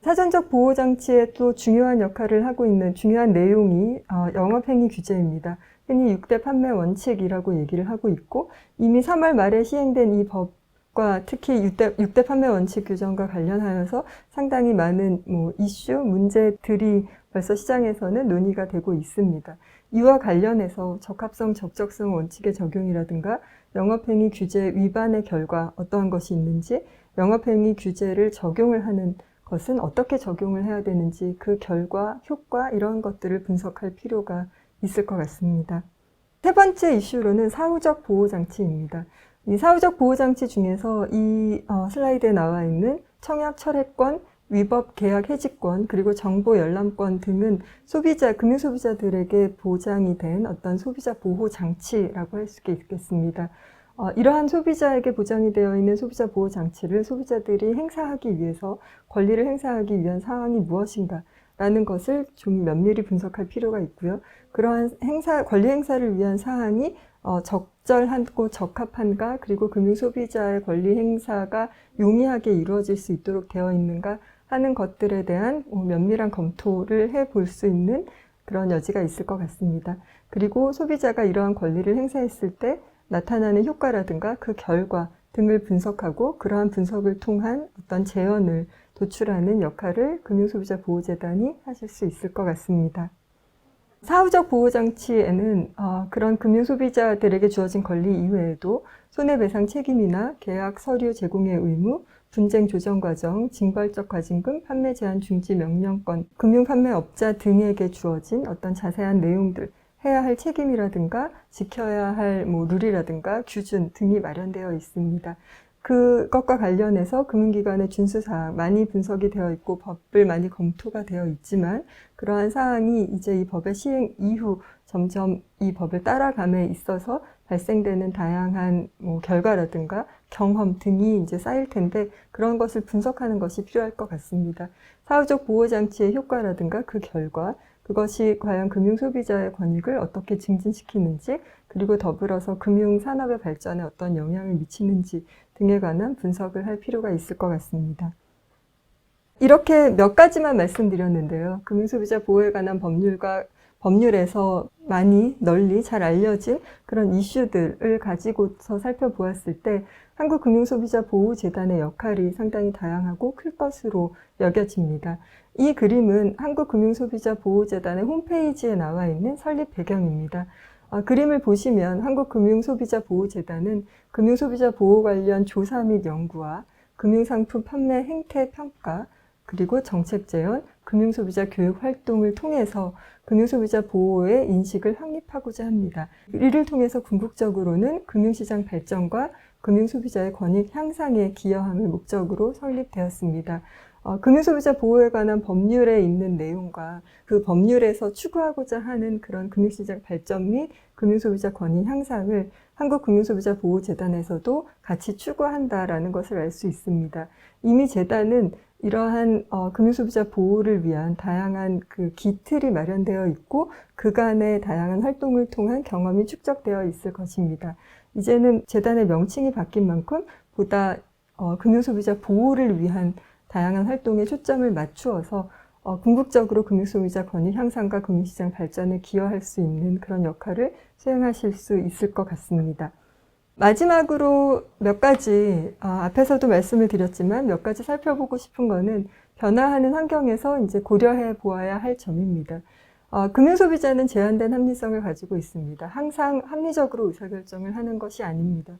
S9: 사전적 보호장치에 또 중요한 역할을 하고 있는 중요한 내용이 영업행위 규제입니다. 흔히 6대 판매 원칙이라고 얘기를 하고 있고 이미 3월 말에 시행된 이 법과 특히 6대 판매 원칙 규정과 관련하여서 상당히 많은 이슈, 문제들이 벌써 시장에서는 논의가 되고 있습니다. 이와 관련해서 적합성, 적적성 원칙의 적용이라든가 영업행위 규제 위반의 결과 어떠한 것이 있는지, 영업행위 규제를 적용을 하는 것은 어떻게 적용을 해야 되는지 그 결과, 효과 이런 것들을 분석할 필요가 있을 것 같습니다. 세 번째 이슈로는 사후적 보호장치입니다. 이 사후적 보호장치 중에서 이 슬라이드에 나와 있는 청약 철회권, 위법 계약 해지권, 그리고 정보 열람권 등은 금융소비자들에게 보장이 된 어떤 소비자 보호 장치라고 할 수 있겠습니다. 이러한 소비자에게 보장이 되어 있는 소비자 보호 장치를 소비자들이 행사하기 위해서 권리를 행사하기 위한 사항이 무엇인가 라는 것을 좀 면밀히 분석할 필요가 있고요. 그러한 권리 행사를 위한 사항이 적절하고 적합한가, 그리고 금융소비자의 권리 행사가 용이하게 이루어질 수 있도록 되어 있는가 하는 것들에 대한 면밀한 검토를 해볼 수 있는 그런 여지가 있을 것 같습니다. 그리고 소비자가 이러한 권리를 행사했을 때 나타나는 효과라든가 그 결과 등을 분석하고 그러한 분석을 통한 어떤 제언을 도출하는 역할을 금융소비자보호재단이 하실 수 있을 것 같습니다. 사후적 보호장치에는 그런 금융소비자들에게 주어진 권리 이외에도 손해배상 책임이나 계약 서류 제공의 의무, 분쟁 조정 과정, 징벌적 과징금, 판매 제한 중지 명령권, 금융판매업자 등에게 주어진 어떤 자세한 내용들, 해야 할 책임이라든가 지켜야 할 룰이라든가 규준 등이 마련되어 있습니다. 그것과 관련해서 금융기관의 준수사항 많이 분석이 되어 있고 법을 많이 검토가 되어 있지만 그러한 사항이 이제 이 법의 시행 이후 점점 이 법을 따라감에 있어서 발생되는 다양한 결과라든가 경험 등이 이제 쌓일 텐데 그런 것을 분석하는 것이 필요할 것 같습니다. 사후적 보호장치의 효과라든가 그 결과, 그것이 과연 금융소비자의 권익을 어떻게 증진시키는지, 그리고 더불어서 금융산업의 발전에 어떤 영향을 미치는지 등에 관한 분석을 할 필요가 있을 것 같습니다. 이렇게 몇 가지만 말씀드렸는데요. 금융소비자 보호에 관한 법률에서 많이 널리 잘 알려진 그런 이슈들을 가지고서 살펴보았을 때 한국금융소비자보호재단의 역할이 상당히 다양하고 클 것으로 여겨집니다. 이 그림은 한국금융소비자보호재단의 홈페이지에 나와 있는 설립 배경입니다. 그림을 보시면 한국금융소비자보호재단은 금융소비자 보호 관련 조사 및 연구와 금융상품 판매 행태 평가, 그리고 정책 재현, 금융소비자 교육 활동을 통해서 금융소비자 보호의 인식을 확립하고자 합니다. 이를 통해서 궁극적으로는 금융시장 발전과 금융소비자의 권익 향상에 기여함을 목적으로 설립되었습니다. 금융소비자 보호에 관한 법률에 있는 내용과 그 법률에서 추구하고자 하는 그런 금융시장 발전 및 금융소비자 권익 향상을 한국금융소비자보호재단에서도 같이 추구한다라는 것을 알 수 있습니다. 이미 재단은 이러한 금융소비자 보호를 위한 다양한 그 기틀이 마련되어 있고 그간의 다양한 활동을 통한 경험이 축적되어 있을 것입니다. 이제는 재단의 명칭이 바뀐 만큼 보다 금융소비자 보호를 위한 다양한 활동에 초점을 맞추어서 궁극적으로 금융소비자 권익 향상과 금융시장 발전에 기여할 수 있는 그런 역할을 수행하실 수 있을 것 같습니다. 마지막으로 몇 가지, 앞에서도 말씀을 드렸지만 몇 가지 살펴보고 싶은 거는 변화하는 환경에서 이제 고려해 보아야 할 점입니다. 금융소비자는 제한된 합리성을 가지고 있습니다. 항상 합리적으로 의사결정을 하는 것이 아닙니다.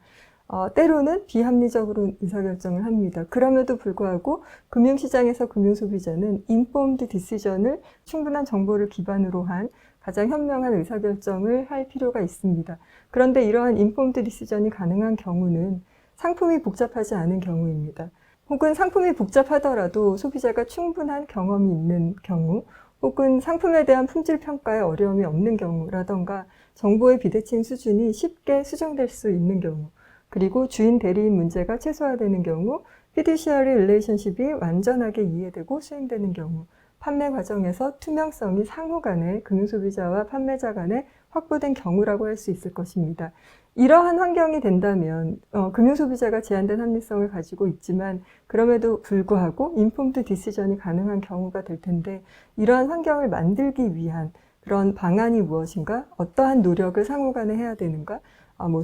S9: 때로는 비합리적으로 의사결정을 합니다. 그럼에도 불구하고 금융시장에서 금융소비자는 informed decision을 충분한 정보를 기반으로 한 가장 현명한 의사결정을 할 필요가 있습니다. 그런데 이러한 informed decision이 가능한 경우는 상품이 복잡하지 않은 경우입니다. 혹은 상품이 복잡하더라도 소비자가 충분한 경험이 있는 경우, 혹은 상품에 대한 품질 평가에 어려움이 없는 경우라던가 정보의 비대칭 수준이 쉽게 수정될 수 있는 경우, 그리고 주인 대리인 문제가 최소화되는 경우, fiduciary relationship이 완전하게 이해되고 수행되는 경우, 판매 과정에서 투명성이 상호 간에 금융소비자와 판매자 간에 확보된 경우라고 할 수 있을 것입니다. 이러한 환경이 된다면 금융소비자가 제한된 합리성을 가지고 있지만 그럼에도 불구하고 informed decision이 가능한 경우가 될 텐데 이러한 환경을 만들기 위한 그런 방안이 무엇인가, 어떠한 노력을 상호 간에 해야 되는가,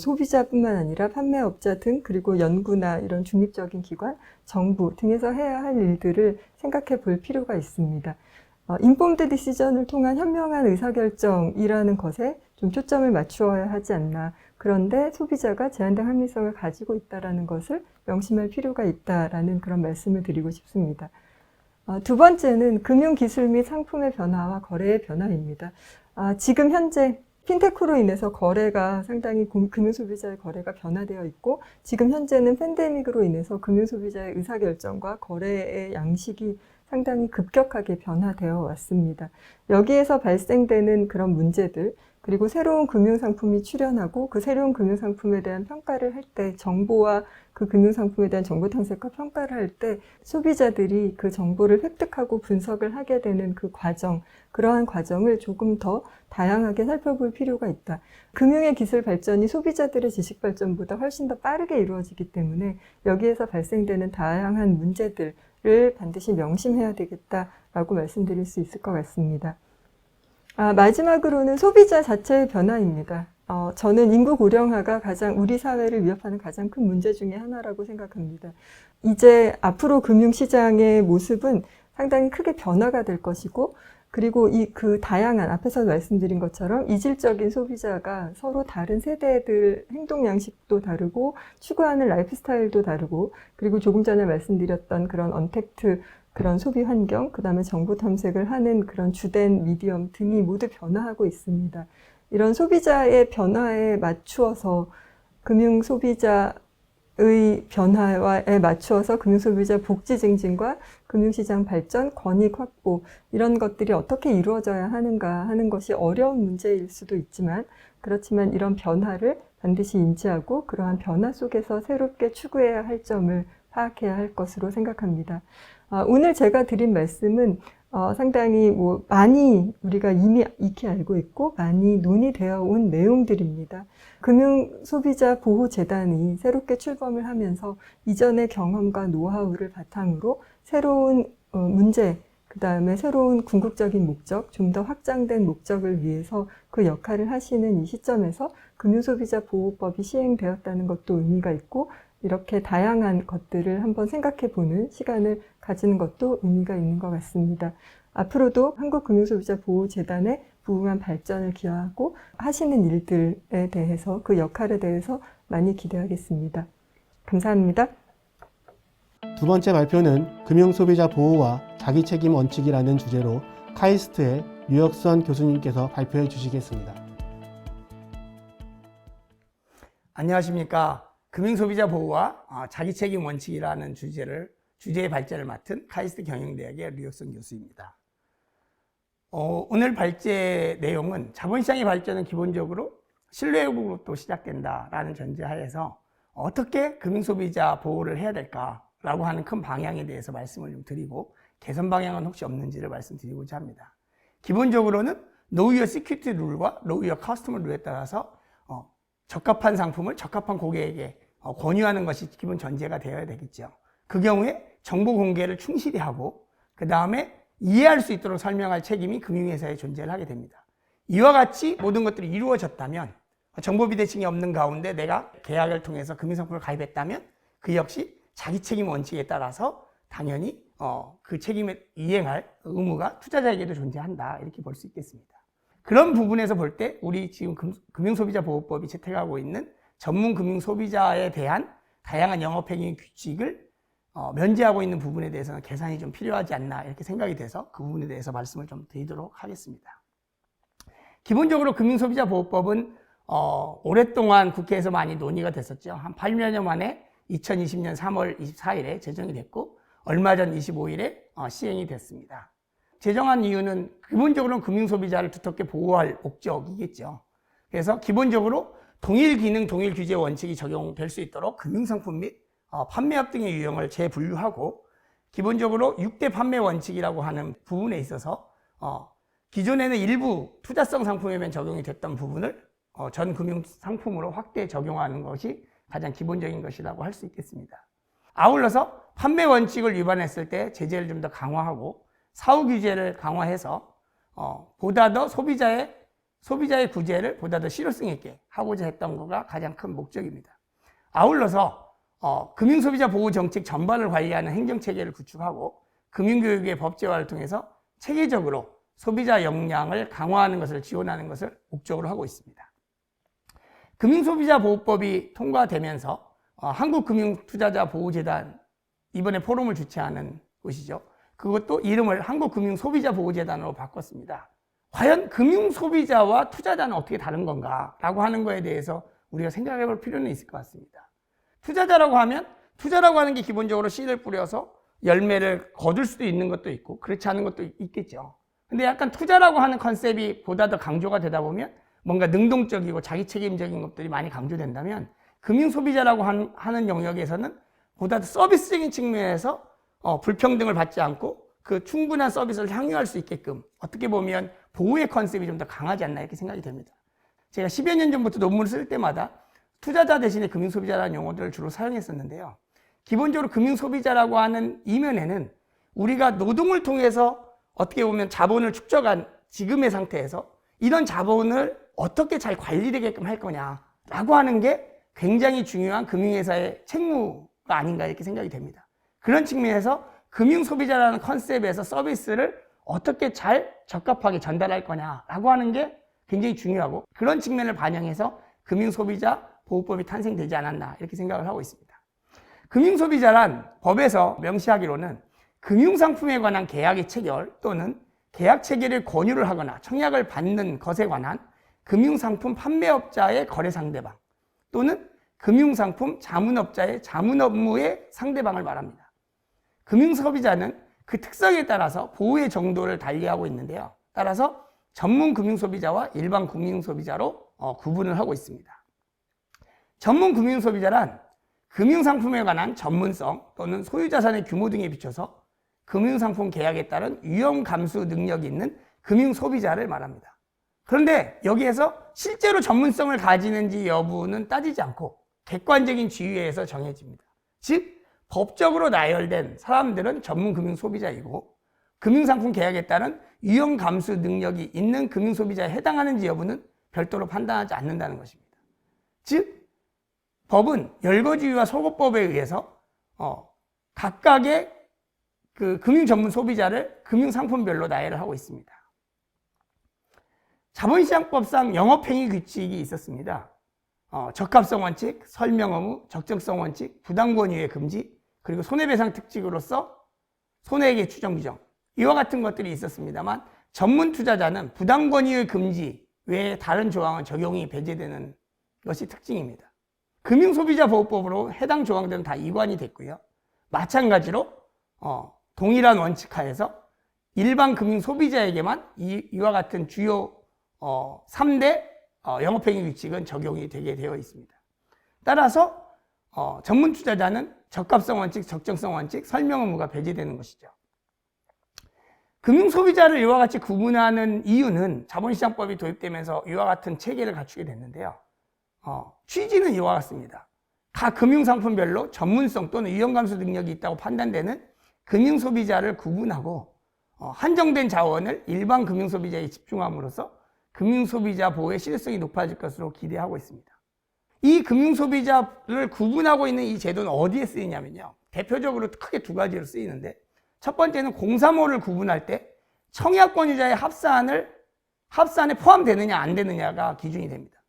S9: 소비자뿐만 아니라 판매업자 등 그리고 연구나 이런 중립적인 기관, 정부 등에서 해야 할 일들을 생각해 볼 필요가 있습니다. informed decision을 통한 현명한 의사결정이라는 것에 좀 초점을 맞추어야 하지 않나. 그런데 소비자가 제한된 합리성을 가지고 있다는 것을 명심할 필요가 있다라는 그런 말씀을 드리고 싶습니다. 두 번째는 금융기술 및 상품의 변화와 거래의 변화입니다. 지금 현재 핀테크로 인해서 거래가 상당히 금융소비자의 거래가 변화되어 있고 지금 현재는 팬데믹으로 인해서 금융소비자의 의사결정과 거래의 양식이 상당히 급격하게 변화되어 왔습니다. 여기에서 발생되는 그런 문제들, 그리고 새로운 금융상품이 출현하고 그 새로운 금융상품에 대한 평가를 할 때 정보와 그 금융상품에 대한 정보 탐색과 평가를 할 때 소비자들이 그 정보를 획득하고 분석을 하게 되는 그 과정, 그러한 과정을 조금 더 다양하게 살펴볼 필요가 있다. 금융의 기술 발전이 소비자들의 지식 발전보다 훨씬 더 빠르게 이루어지기 때문에 여기에서 발생되는 다양한 문제들을 반드시 명심해야 되겠다라고 말씀드릴 수 있을 것 같습니다. 마지막으로는 소비자 자체의 변화입니다. 저는 인구 고령화가 우리 사회를 위협하는 가장 큰 문제 중에 하나라고 생각합니다. 이제 앞으로 금융시장의 모습은 상당히 크게 변화가 될 것이고, 그리고 그 다양한, 앞에서 말씀드린 것처럼 이질적인 소비자가 서로 다른 세대들 행동 양식도 다르고, 추구하는 라이프 스타일도 다르고, 그리고 조금 전에 말씀드렸던 그런 언택트, 그런 소비 환경, 그 다음에 정보 탐색을 하는 그런 주된 미디엄 등이 모두 변화하고 있습니다. 이런 소비자의 변화에 맞추어서 금융소비자의 변화에 맞추어서 금융소비자 복지 증진과 금융시장 발전, 권익 확보 이런 것들이 어떻게 이루어져야 하는가 하는 것이 어려운 문제일 수도 있지만 그렇지만 이런 변화를 반드시 인지하고 그러한 변화 속에서 새롭게 추구해야 할 점을 파악해야 할 것으로 생각합니다. 오늘 제가 드린 말씀은 상당히 많이 우리가 이미 익히 알고 있고 많이 논의되어 온 내용들입니다. 금융소비자보호재단이 새롭게 출범을 하면서 이전의 경험과 노하우를 바탕으로 새로운 문제, 그 다음에 새로운 궁극적인 목적, 좀 더 확장된 목적을 위해서 그 역할을 하시는 이 시점에서 금융소비자보호법이 시행되었다는 것도 의미가 있고 이렇게 다양한 것들을 한번 생각해 보는 시간을 가지는 것도 의미가 있는 것 같습니다. 앞으로도 한국금융소비자보호재단의 부응한 발전을 기여하고 하시는 일들에 대해서 그 역할에 대해서 많이 기대하겠습니다. 감사합니다.
S1: 두 번째 발표는 금융소비자 보호와 자기책임 원칙이라는 주제로 카이스트의 유혁선 교수님께서 발표해 주시겠습니다.
S11: 안녕하십니까. 금융소비자 보호와 자기책임 원칙이라는 주제의 발제를 맡은 카이스트 경영대학의 류혁선 교수입니다. 오늘 발제 내용은 자본시장의 발전은 기본적으로 신뢰회복으로부터 시작된다라는 전제하에서 어떻게 금융소비자 보호를 해야 될까라고 하는 큰 방향에 대해서 말씀을 좀 드리고 개선 방향은 혹시 없는지를 말씀드리고자 합니다. 기본적으로는 Know Your Security 룰과 Know Your Customer 룰에 따라서 적합한 상품을 적합한 고객에게 권유하는 것이 기본 전제가 되어야 되겠죠. 그 경우에 정보 공개를 충실히 하고 그 다음에 이해할 수 있도록 설명할 책임이 금융회사에 존재를 하게 됩니다. 이와 같이 모든 것들이 이루어졌다면 정보 비대칭이 없는 가운데 내가 계약을 통해서 금융상품을 가입했다면 그 역시 자기책임 원칙에 따라서 당연히 그 책임을 이행할 의무가 투자자에게도 존재한다 이렇게 볼 수 있겠습니다. 그런 부분에서 볼 때 우리 지금 금융소비자보호법이 채택하고 있는 전문 금융소비자에 대한 다양한 영업행위 규칙을 면제하고 있는 부분에 대해서는 개선이 좀 필요하지 않나 이렇게 생각이 돼서 그 부분에 대해서 말씀을 좀 드리도록 하겠습니다. 기본적으로 금융소비자보호법은 오랫동안 국회에서 많이 논의가 됐었죠. 한 8년 만에 2020년 3월 24일에 제정이 됐고 얼마 전 25일에 시행이 됐습니다. 제정한 이유는 기본적으로는 금융소비자를 두텁게 보호할 목적이겠죠. 그래서 기본적으로 동일 기능, 동일 규제 원칙이 적용될 수 있도록 금융상품 및 판매업 등의 유형을 재분류하고 기본적으로 6대 판매 원칙이라고 하는 부분에 있어서 기존에는 일부 투자성 상품에만 적용이 됐던 부분을 전 금융상품으로 확대 적용하는 것이 가장 기본적인 것이라고 할 수 있겠습니다. 아울러서 판매 원칙을 위반했을 때 제재를 좀 더 강화하고 사후 규제를 강화해서 보다 더 소비자의 구제를 보다 더 실효성 있게 하고자 했던 것가 가장 큰 목적입니다. 아울러서 금융소비자 보호 정책 전반을 관리하는 행정체계를 구축하고 금융교육의 법제화를 통해서 체계적으로 소비자 역량을 강화하는 것을 지원하는 것을 목적으로 하고 있습니다. 금융소비자보호법이 통과되면서 한국금융투자자보호재단 이번에 포럼을 주최하는 곳이죠. 그것도 이름을 한국금융소비자보호재단으로 바꿨습니다. 과연 금융소비자와 투자자는 어떻게 다른 건가 라고 하는 거에 대해서 우리가 생각해 볼 필요는 있을 것 같습니다. 투자자라고 하는 게 기본적으로 씨를 뿌려서 열매를 거둘 수도 있는 것도 있고 그렇지 않은 것도 있겠죠. 근데 약간 투자라고 하는 컨셉이 보다 더 강조가 되다 보면 뭔가 능동적이고 자기 책임적인 것들이 많이 강조된다면 금융소비자라고 하는 영역에서는 보다 더 서비스적인 측면에서 불평등을 받지 않고 그 충분한 서비스를 향유할 수 있게끔 어떻게 보면 보호의 컨셉이 좀 더 강하지 않나 이렇게 생각이 됩니다. 제가 10여 년 전부터 논문을 쓸 때마다 투자자 대신에 금융소비자라는 용어들을 주로 사용했었는데요. 기본적으로 금융소비자라고 하는 이면에는 우리가 노동을 통해서 어떻게 보면 자본을 축적한 지금의 상태에서 이런 자본을 어떻게 잘 관리되게끔 할 거냐라고 하는 게 굉장히 중요한 금융회사의 책무가 아닌가 이렇게 생각이 됩니다. 그런 측면에서 금융소비자라는 컨셉에서 서비스를 어떻게 잘 적합하게 전달할 거냐라고 하는 게 굉장히 중요하고 그런 측면을 반영해서 금융소비자보호법이 탄생되지 않았나 이렇게 생각을 하고 있습니다. 금융소비자란 법에서 명시하기로는 금융상품에 관한 계약의 체결 또는 계약 체결을 권유를 하거나 청약을 받는 것에 관한 금융상품 판매업자의 거래 상대방 또는 금융상품 자문업자의 자문 업무의 상대방을 말합니다. 금융소비자는 그 특성에 따라서 보호의 정도를 달리하고 있는데요. 따라서 전문 금융소비자와 일반 금융소비자로 구분을 하고 있습니다. 전문 금융소비자란 금융상품에 관한 전문성 또는 소유자산의 규모 등에 비춰서 금융상품 계약에 따른 위험 감수 능력이 있는 금융소비자를 말합니다. 그런데 여기에서 실제로 전문성을 가지는지 여부는 따지지 않고 객관적인 지위에서 정해집니다. 즉 법적으로 나열된 사람들은 전문 금융소비자이고 금융상품 계약에 따른 위험 감수 능력이 있는 금융소비자에 해당하는지 여부는 별도로 판단하지 않는다는 것입니다. 즉 법은 열거지위와 소거법에 의해서 각각의 그 금융 전문 소비자를 금융상품별로 나열을 하고 있습니다. 자본시장법상 영업행위 규칙이 있었습니다. 적합성 원칙, 설명 의무, 적정성 원칙, 부당권유예 금지, 그리고 손해배상 특징으로서 손해액의 추정 규정, 이와 같은 것들이 있었습니다만 전문 투자자는 부당권유예 금지 외에 다른 조항은 적용이 배제되는 것이 특징입니다. 금융소비자보호법으로 해당 조항들은 다 이관이 됐고요. 마찬가지로 동일한 원칙 하에서 일반 금융소비자에게만 이와 같은 주요 3대 영업행위 규칙은 적용이 되게 되어 있습니다. 따라서 전문 투자자는 적합성 원칙, 적정성 원칙, 설명 의무가 배제되는 것이죠. 금융소비자를 이와 같이 구분하는 이유는 자본시장법이 도입되면서 이와 같은 체계를 갖추게 됐는데요. 취지는 이와 같습니다. 각 금융상품별로 전문성 또는 위험감수 능력이 있다고 판단되는 금융소비자를 구분하고 한정된 자원을 일반 금융소비자에 집중함으로써 금융소비자 보호의 실효성이 높아질 것으로 기대하고 있습니다. 이 금융소비자를 구분하고 있는 이 제도는 어디에 쓰이냐면요. 대표적으로 크게 두 가지로 쓰이는데 첫 번째는 035를 구분할 때 청약권유자의 합산에 포함되느냐 안 되느냐가 기준이 됩니다.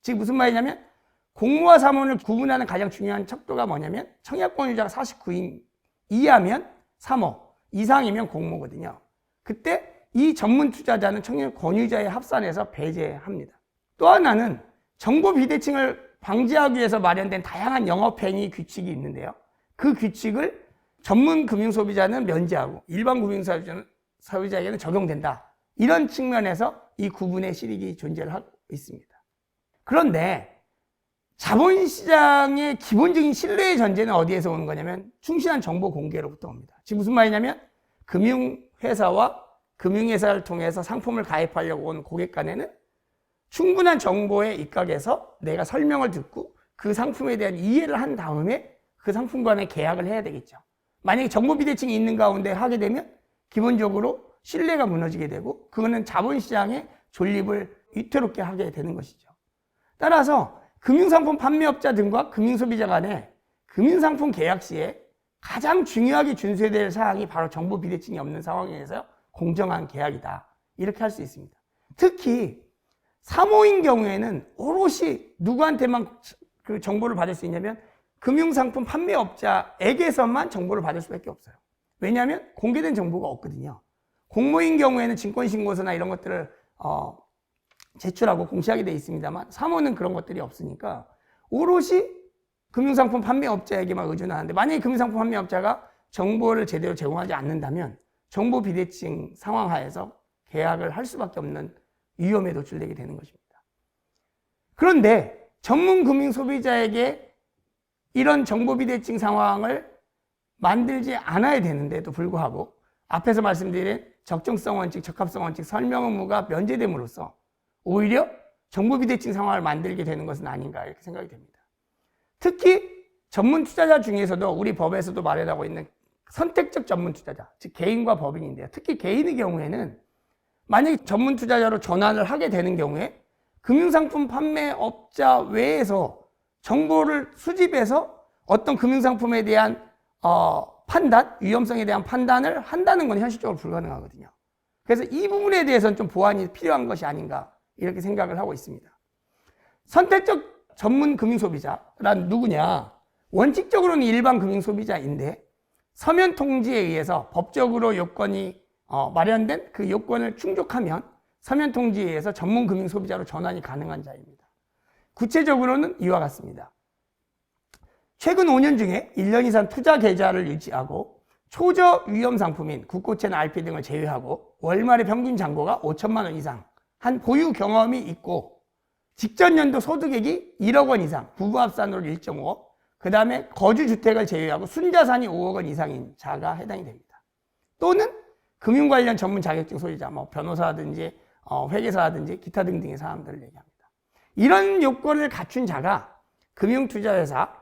S11: 즉 무슨 말이냐면 공모와 사모를 구분하는 가장 중요한 척도가 뭐냐면 청약권유자가 49인 이하면 사모, 이상이면 공모거든요. 그때 이 전문 투자자는 청약권유자의 합산에서 배제합니다. 또 하나는 정보 비대칭을 방지하기 위해서 마련된 다양한 영업행위 규칙이 있는데요. 그 규칙을 전문 금융소비자는 면제하고 일반 금융소비자에게는 적용된다. 이런 측면에서 이 구분의 실익이 존재를 하고 있습니다. 그런데 자본시장의 기본적인 신뢰의 전제는 어디에서 오는 거냐면 충실한 정보 공개로부터 옵니다. 지금 무슨 말이냐면 금융회사와 금융회사를 통해서 상품을 가입하려고 온 고객 간에는 충분한 정보에 입각해서 내가 설명을 듣고 그 상품에 대한 이해를 한 다음에 그 상품 간에 계약을 해야 되겠죠. 만약에 정보 비대칭이 있는 가운데 하게 되면 기본적으로 신뢰가 무너지게 되고 그거는 자본시장의 존립을 위태롭게 하게 되는 것이죠. 따라서 금융상품 판매업자 등과 금융소비자 간에 금융상품 계약 시에 가장 중요하게 준수해야 될 사항이 바로 정보 비대칭이 없는 상황에서 공정한 계약이다. 이렇게 할 수 있습니다. 특히 사모인 경우에는 오롯이 누구한테만 그 정보를 받을 수 있냐면 금융상품 판매업자에게서만 정보를 받을 수밖에 없어요. 왜냐하면 공개된 정보가 없거든요. 공모인 경우에는 증권신고서나 이런 것들을 제출하고 공시하게 돼 있습니다만 사모는 그런 것들이 없으니까 오롯이 금융상품 판매업자에게만 의존하는데 만약에 금융상품 판매업자가 정보를 제대로 제공하지 않는다면 정보 비대칭 상황 하에서 계약을 할 수밖에 없는 위험에 노출되게 되는 것입니다. 그런데 전문 금융 소비자에게 이런 정보 비대칭 상황을 만들지 않아야 되는데도 불구하고 앞에서 말씀드린 적정성 원칙, 적합성 원칙, 설명 의무가 면제됨으로써 오히려 정보 비대칭 상황을 만들게 되는 것은 아닌가 이렇게 생각이 됩니다. 특히 전문 투자자 중에서도 우리 법에서도 마련하고 있는 선택적 전문 투자자, 즉 개인과 법인인데요. 특히 개인의 경우에는 만약에 전문 투자자로 전환을 하게 되는 경우에 금융상품 판매업자 외에서 정보를 수집해서 어떤 금융상품에 대한 판단, 위험성에 대한 판단을 한다는 건 현실적으로 불가능하거든요. 그래서 이 부분에 대해서는 좀 보완이 필요한 것이 아닌가 이렇게 생각을 하고 있습니다. 선택적 전문 금융소비자란 누구냐? 원칙적으로는 일반 금융소비자인데 서면 통지에 의해서 법적으로 요건이 마련된 그 요건을 충족하면 서면 통지에 의해서 전문 금융소비자로 전환이 가능한 자입니다. 구체적으로는 이와 같습니다. 최근 5년 중에 1년 이상 투자 계좌를 유지하고 초저 위험 상품인 국고채나 RP 등을 제외하고 월말의 평균 잔고가 5천만 원 이상 한 보유 경험이 있고 직전 연도 소득액이 1억 원 이상, 부부합산으로 1.5억, 그 다음에 거주주택을 제외하고 순자산이 5억 원 이상인 자가 해당이 됩니다. 또는 금융 관련 전문 자격증 소유자, 뭐 변호사라든지 회계사라든지 기타 등등의 사람들을 얘기합니다. 이런 요건을 갖춘 자가 금융투자회사,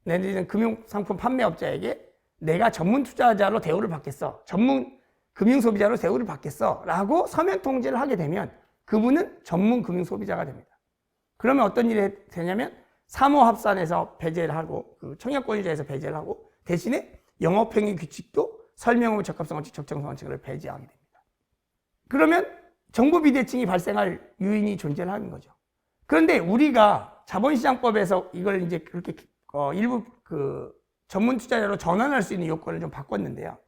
S11: 내지는 금융상품 판매업자에게 내가 전문 투자자로 대우를 받겠어, 전문 금융소비자로 대우를 받겠어 라고 서면 통지를 하게 되면 그분은 전문 금융소비자가 됩니다. 그러면 어떤 일이 되냐면 사모합산에서 배제를 하고 그 청약권유자에서 배제를 하고 대신에 영업행위 규칙도 설명후 적합성원칙, 적정성원칙을 배제하게 됩니다. 그러면 정보 비대칭이 발생할 요인이 존재하는 거죠. 그런데 우리가 자본시장법에서 이걸 이제 그렇게 일부 그 전문 투자자로 전환할 수 있는 요건을 좀 바꿨는데요.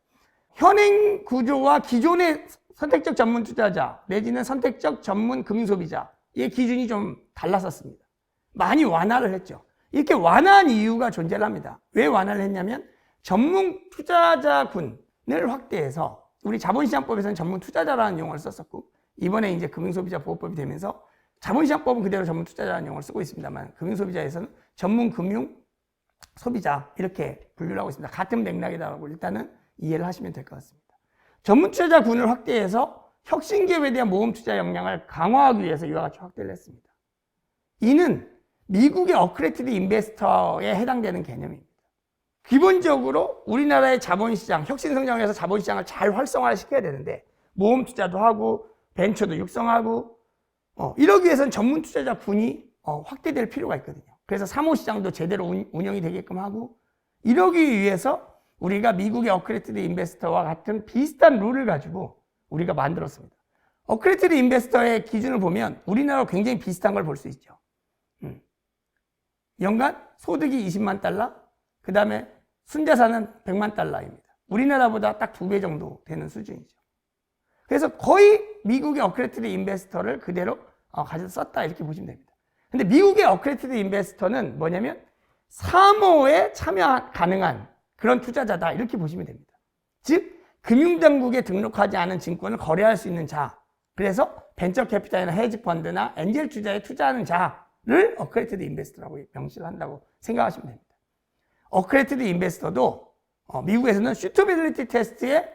S11: 현행 구조와 기존의 선택적 전문 투자자 내지는 선택적 전문 금융소비자의 기준이 좀 달랐었습니다. 많이 완화를 했죠. 이렇게 완화한 이유가 존재를 합니다. 왜 완화를 했냐면 전문 투자자군을 확대해서 우리 자본시장법에서는 전문 투자자라는 용어를 썼었고 이번에 이제 금융소비자보호법이 되면서 자본시장법은 그대로 전문 투자자라는 용어를 쓰고 있습니다만 금융소비자에서는 전문 금융 소비자 이렇게 분류를 하고 있습니다. 같은 맥락이라고 일단은 이해를 하시면 될 것 같습니다. 전문 투자자군을 확대해서 혁신기업에 대한 모험 투자 역량을 강화하기 위해서 이와 같이 확대를 했습니다. 이는 미국의 어크레티드 인베스터에 해당되는 개념입니다. 기본적으로 우리나라의 자본시장, 혁신성장에서 자본시장을 잘 활성화시켜야 되는데 모험 투자도 하고 벤처도 육성하고 이러기 위해서는 전문 투자자군이 확대될 필요가 있거든요. 그래서 사모시장도 제대로 운영이 되게끔 하고 이러기 위해서 우리가 미국의 어크레티드 인베스터와 같은 비슷한 룰을 가지고 우리가 만들었습니다. 어크레티드 인베스터의 기준을 보면 우리나라와 굉장히 비슷한 걸 볼 수 있죠. 연간 소득이 20만 달러, 그 다음에 순자산은 100만 달러입니다. 우리나라보다 딱 2배 정도 되는 수준이죠. 그래서 거의 미국의 어크레티드 인베스터를 그대로 가져서 썼다 이렇게 보시면 됩니다. 근데 미국의 어크레티드 인베스터는 뭐냐면 사모에 참여 가능한 그런 투자자다 이렇게 보시면 됩니다. 즉 금융당국에 등록하지 않은 증권을 거래할 수 있는 자, 그래서 벤처 캐피탈이나 헤지 펀드나 엔젤 투자에 투자하는 자를 어크레티드 인베스터라고 명시를 한다고 생각하시면 됩니다. 어크레티드 인베스터도 미국에서는 슈터빌리티 테스트의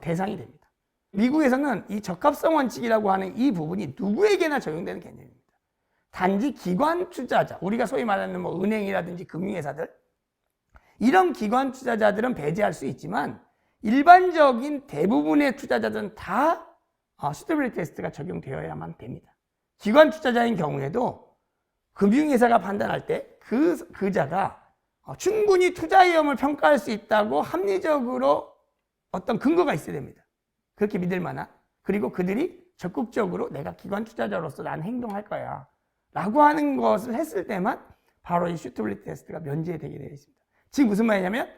S11: 대상이 됩니다. 미국에서는 이 적합성 원칙이라고 하는 이 부분이 누구에게나 적용되는 개념입니다. 단지 기관 투자자, 우리가 소위 말하는 은행이라든지 금융회사들, 이런 기관 투자자들은 배제할 수 있지만 일반적인 대부분의 투자자들은 다 슈터빌리티 테스트가 적용되어야만 됩니다. 기관 투자자인 경우에도 금융회사가 판단할 때 그 자가 충분히 투자 위험을 평가할 수 있다고 합리적으로 어떤 근거가 있어야 됩니다. 그렇게 믿을 만한, 그리고 그들이 적극적으로 내가 기관 투자자로서 나는 행동할 거야 라고 하는 것을 했을 때만 바로 이 슈터빌리티 테스트가 면제되게 되어 있습니다. 지금 무슨 말이냐면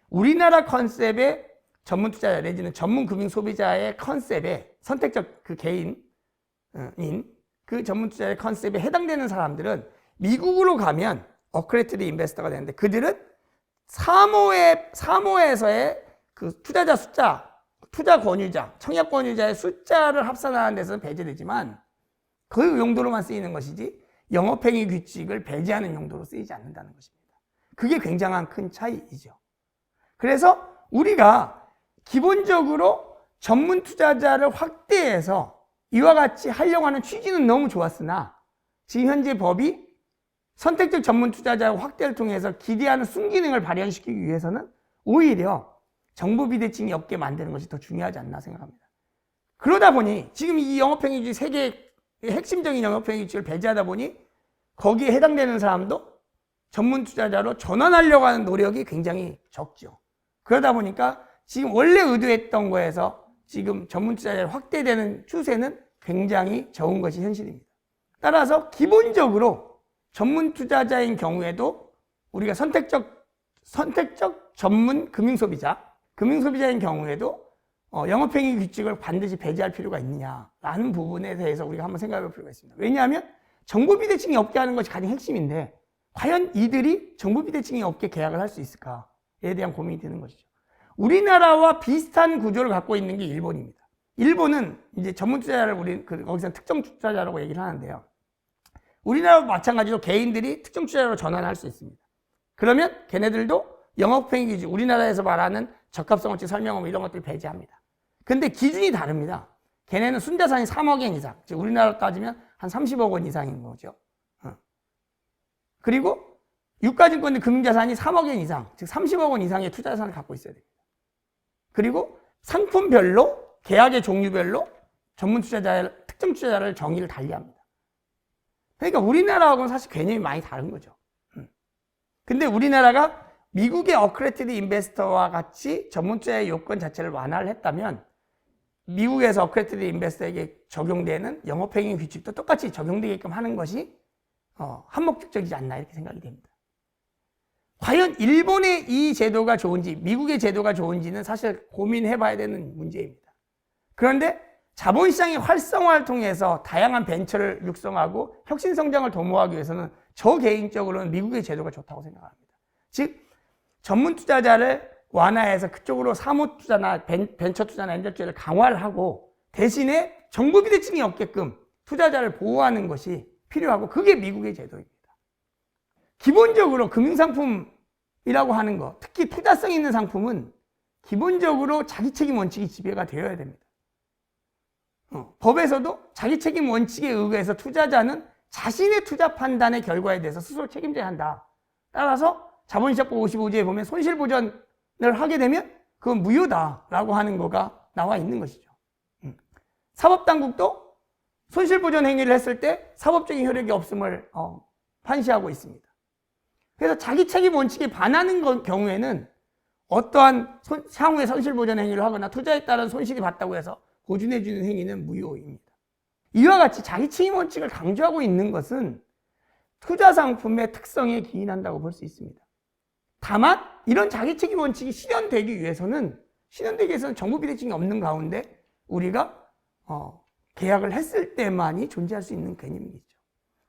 S11: 우리나라 컨셉의 전문 투자자 내지는 전문 금융 소비자의 컨셉에 선택적 그 개인인 그 전문 투자자의 컨셉에 해당되는 사람들은 미국으로 가면 어크레티드 인베스터가 되는데 그들은 사모에서의 그 투자자 숫자, 투자 권유자, 청약 권유자의 숫자를 합산하는 데서는 배제되지만 그 용도로만 쓰이는 것이지 영업행위 규칙을 배제하는 용도로 쓰이지 않는다는 것입니다. 그게 굉장한 큰 차이이죠. 그래서 우리가 기본적으로 전문 투자자를 확대해서 이와 같이 하려고 하는 취지는 너무 좋았으나 지금 현재 법이 선택적 전문 투자자 확대를 통해서 기대하는 순기능을 발현시키기 위해서는 오히려 정보 비대칭이 없게 만드는 것이 더 중요하지 않나 생각합니다. 그러다 보니 지금 이 영업행위주의 세계의 핵심적인 영업행위주의를 배제하다 보니 거기에 해당되는 사람도 전문 투자자로 전환하려고 하는 노력이 굉장히 적죠. 그러다 보니까 지금 원래 의도했던 거에서 지금 전문 투자자를 확대되는 추세는 굉장히 적은 것이 현실입니다. 따라서 기본적으로 전문 투자자인 경우에도 우리가 선택적 전문 금융소비자인 경우에도 영업행위 규칙을 반드시 배제할 필요가 있느냐라는 부분에 대해서 우리가 한번 생각해 볼 필요가 있습니다. 왜냐하면 정보 비대칭이 없게 하는 것이 가장 핵심인데 과연 이들이 정보 비대칭이 없게 계약을 할 수 있을까에 대한 고민이 드는 것이죠. 우리나라와 비슷한 구조를 갖고 있는 게 일본입니다. 일본은 이제 전문 투자자를 우리 거기서 특정 투자자라고 얘기를 하는데요. 우리나라와 마찬가지로 개인들이 특정 투자자로 전환할 수 있습니다. 그러면 걔네들도 영업행위 기준, 우리나라에서 말하는 적합성어치 설명업 이런 것들을 배제합니다. 근데 기준이 다릅니다. 걔네는 순자산이 3억 엔 이상, 즉 우리나라로 따지면 한 30억 원 이상인 거죠. 그리고 유가증권의 금융자산이 3억 엔 이상, 즉 30억 원 이상의 투자자산을 갖고 있어야 됩니다. 그리고 상품별로, 계약의 종류별로 전문 투자자, 특정 투자자를 정의를 달리합니다. 그러니까 우리나라하고는 사실 개념이 많이 다른 거죠. 근데 우리나라가 미국의 어크레디티드 인베스터와 같이 전문 투자의 요건 자체를 완화를 했다면 미국에서 어크레디티드 인베스터에게 적용되는 영업행위 규칙도 똑같이 적용되게끔 하는 것이 한목적이지 않나 이렇게 생각이 됩니다. 과연 일본의 이 제도가 좋은지 미국의 제도가 좋은지는 사실 고민해봐야 되는 문제입니다. 그런데 자본시장의 활성화를 통해서 다양한 벤처를 육성하고 혁신성장을 도모하기 위해서는 저 개인적으로는 미국의 제도가 좋다고 생각합니다. 즉 전문 투자자를 완화해서 그쪽으로 사모투자나 벤처투자나 엔젤투자를 강화를 하고 대신에 정부 비대칭이 없게끔 투자자를 보호하는 것이 필요하고 그게 미국의 제도입니다. 기본적으로 금융상품이라고 하는 거, 특히 투자성 있는 상품은 기본적으로 자기책임 원칙이 지배가 되어야 됩니다. 법에서도 자기책임 원칙에 의해서 투자자는 자신의 투자 판단의 결과에 대해서 스스로 책임져야 한다. 따라서 자본시장법 55조에 보면 손실보전을 하게 되면 그건 무효다라고 하는 거가 나와 있는 것이죠. 사법당국도 손실보전 행위를 했을 때 사법적인 효력이 없음을 판시하고 있습니다. 그래서 자기 책임 원칙에 반하는 경우에는 어떠한 향후에 손실보전 행위를 하거나 투자에 따른 손실이 봤다고 해서 보증해주는 행위는 무효입니다. 이와 같이 자기 책임 원칙을 강조하고 있는 것은 투자 상품의 특성에 기인한다고 볼 수 있습니다. 다만 이런 자기 책임 원칙이 실현되기 위해서는 정부 비대칭이 없는 가운데 우리가 계약을 했을 때만이 존재할 수 있는 개념이겠죠.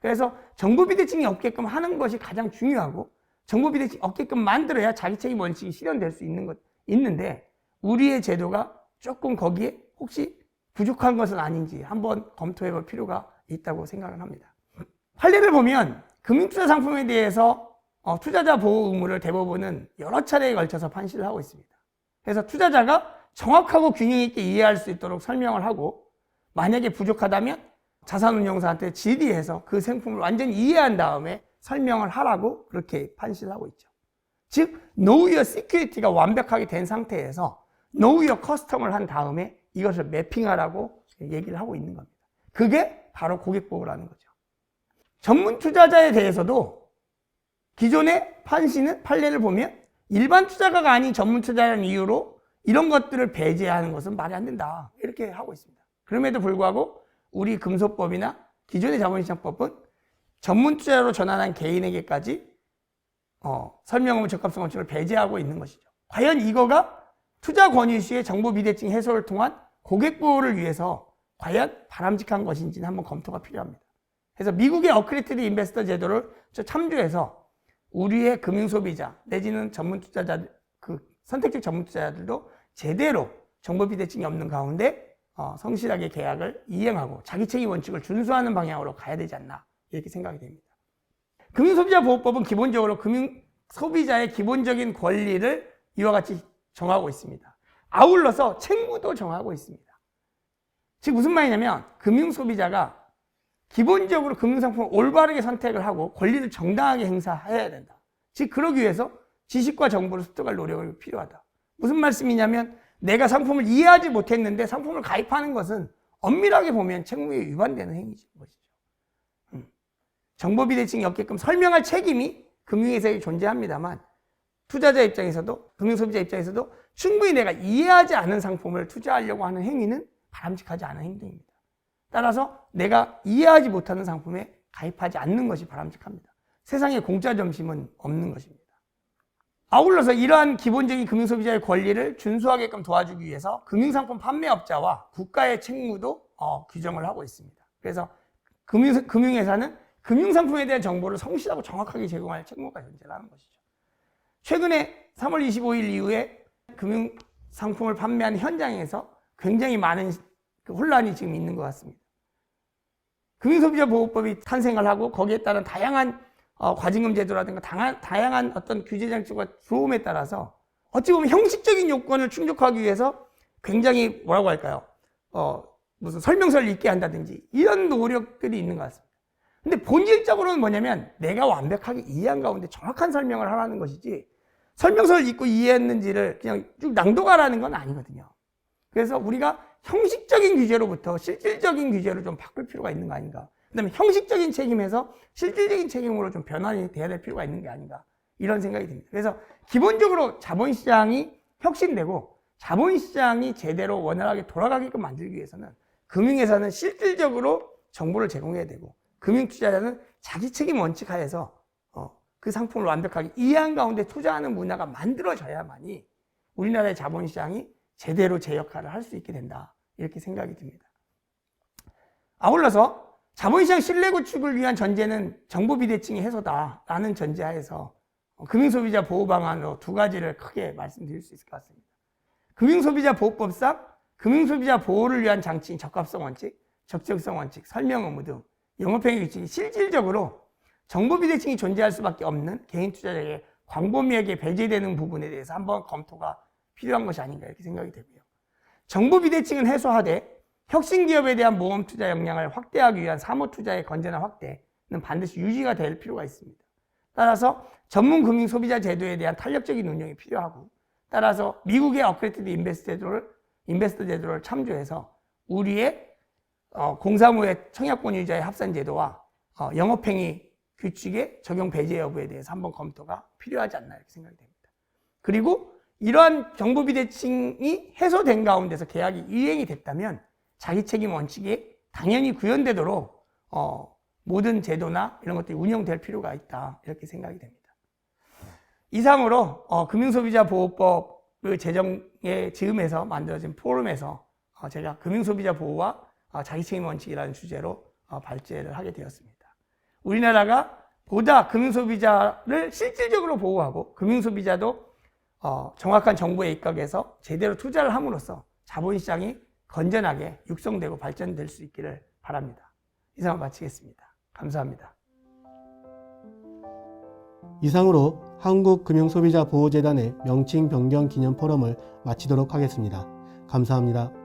S11: 그래서 정부 비대칭이 없게끔 하는 것이 가장 중요하고 정부 비대칭이 없게끔 만들어야 자기 책임 원칙이 실현될 수 있는데 우리의 제도가 조금 거기에 혹시 부족한 것은 아닌지 한번 검토해 볼 필요가 있다고 생각을 합니다. 판례를 보면 금융투자 상품에 대해서 투자자 보호 의무를 대법원은 여러 차례에 걸쳐서 판시를 하고 있습니다. 그래서 투자자가 정확하고 균형 있게 이해할 수 있도록 설명을 하고 만약에 부족하다면 자산운용사한테 질의해서 그 상품을 완전히 이해한 다음에 설명을 하라고 그렇게 판시를 하고 있죠. 즉, Know Your Security가 완벽하게 된 상태에서 Know Your Custom을 한 다음에 이것을 매핑하라고 얘기를 하고 있는 겁니다. 그게 바로 고객보호라는 거죠. 전문 투자자에 대해서도 기존의 판례를 보면 일반 투자가가 아닌 전문 투자라는 이유로 이런 것들을 배제하는 것은 말이 안 된다. 이렇게 하고 있습니다. 그럼에도 불구하고 우리 금소법이나 기존의 자본시장법은 전문 투자로 전환한 개인에게까지 설명 의무 적합성 원칙을 배제하고 있는 것이죠. 과연 이거가 투자 권유 시의 정보 비대칭 해소를 통한 고객 보호를 위해서 과연 바람직한 것인지는 한번 검토가 필요합니다. 그래서 미국의 어크레디티드 인베스터 제도를 참조해서 우리의 금융소비자 내지는 전문 투자자, 선택적 전문 투자자들도 제대로 정보 비대칭이 없는 가운데 성실하게 계약을 이행하고 자기 책임 원칙을 준수하는 방향으로 가야 되지 않나 이렇게 생각이 됩니다. 금융소비자보호법은 기본적으로 금융소비자의 기본적인 권리를 이와 같이 정하고 있습니다. 아울러서 책무도 정하고 있습니다. 즉 무슨 말이냐면 금융소비자가 기본적으로 금융상품을 올바르게 선택을 하고 권리를 정당하게 행사해야 된다. 즉 그러기 위해서 지식과 정보를 습득할 노력이 필요하다. 무슨 말씀이냐면 내가 상품을 이해하지 못했는데 상품을 가입하는 것은 엄밀하게 보면 책무에 위반되는 행위인 것이죠. 정보 비대칭이 없게끔 설명할 책임이 금융회사에 존재합니다만 투자자 입장에서도 금융소비자 입장에서도 충분히 내가 이해하지 않은 상품을 투자하려고 하는 행위는 바람직하지 않은 행동입니다. 따라서 내가 이해하지 못하는 상품에 가입하지 않는 것이 바람직합니다. 세상에 공짜 점심은 없는 것입니다. 아울러서 이러한 기본적인 금융소비자의 권리를 준수하게끔 도와주기 위해서 금융상품 판매업자와 국가의 책무도 규정을 하고 있습니다. 그래서 금융회사는 금융상품에 대한 정보를 성실하고 정확하게 제공할 책무가 존재하는 것이죠. 최근에 3월 25일 이후에 금융상품을 판매하는 현장에서 굉장히 많은 혼란이 지금 있는 것 같습니다. 금융소비자보호법이 탄생을 하고 거기에 따른 다양한 과징금 제도라든가 다양한 어떤 규제 장치가 들어옴에 따라서 어찌 보면 형식적인 요건을 충족하기 위해서 굉장히 뭐라고 할까요? 무슨 설명서를 읽게 한다든지 이런 노력들이 있는 것 같습니다. 근데 본질적으로는 뭐냐면 내가 완벽하게 이해한 가운데 정확한 설명을 하라는 것이지 설명서를 읽고 이해했는지를 그냥 쭉 낭독하라는 건 아니거든요. 그래서 우리가 형식적인 규제로부터 실질적인 규제로 좀 바꿀 필요가 있는 거 아닌가. 그 다음에 형식적인 책임에서 실질적인 책임으로 좀 변환이 돼야 될 필요가 있는 게 아닌가. 이런 생각이 듭니다. 그래서 기본적으로 자본시장이 혁신되고 자본시장이 제대로 원활하게 돌아가게끔 만들기 위해서는 금융회사는 실질적으로 정보를 제공해야 되고 금융투자자는 자기 책임 원칙 하에서 그 상품을 완벽하게 이해한 가운데 투자하는 문화가 만들어져야만이 우리나라의 자본시장이 제대로 제 역할을 할 수 있게 된다. 이렇게 생각이 듭니다. 아울러서 자본시장 신뢰 구축을 위한 전제는 정보 비대칭의 해소다라는 전제하에서 금융소비자 보호 방안으로 두 가지를 크게 말씀드릴 수 있을 것 같습니다. 금융소비자보호법상 금융소비자 보호를 위한 장치인 적합성 원칙, 적정성 원칙, 설명 의무 등 영업행위 규칙이 실질적으로 정보 비대칭이 존재할 수밖에 없는 개인 투자자에게 광범위하게 배제되는 부분에 대해서 한번 검토가 필요한 것이 아닌가 이렇게 생각이 되고요. 정보 비대칭은 해소하되 혁신기업에 대한 모험 투자 역량을 확대하기 위한 사모투자의 건전한 확대는 반드시 유지가 될 필요가 있습니다. 따라서 전문 금융 소비자 제도에 대한 탄력적인 운영이 필요하고 따라서 미국의 어크레디티드 인베스터 제도를 참조해서 우리의 공사무의 청약권 유자의 합산 제도와 영업행위 규칙의 적용 배제 여부에 대해서 한번 검토가 필요하지 않나 이렇게 생각이 됩니다. 그리고 이러한 정보 비대칭이 해소된 가운데서 계약이 이행이 됐다면 자기 책임 원칙이 당연히 구현되도록 모든 제도나 이런 것들이 운영될 필요가 있다 이렇게 생각이 됩니다. 이상으로 금융소비자보호법 제정의 즈음에서 만들어진 포럼에서 제가 금융소비자 보호와 자기책임 원칙이라는 주제로 발제를 하게 되었습니다. 우리나라가 보다 금융소비자를 실질적으로 보호하고 금융소비자도 정확한 정보에 입각해서 제대로 투자를 함으로써 자본시장이 건전하게 육성되고 발전될 수 있기를 바랍니다. 이상 마치겠습니다. 감사합니다.
S1: 이상으로 한국금융소비자보호재단의 명칭 변경 기념 포럼을 마치도록 하겠습니다. 감사합니다.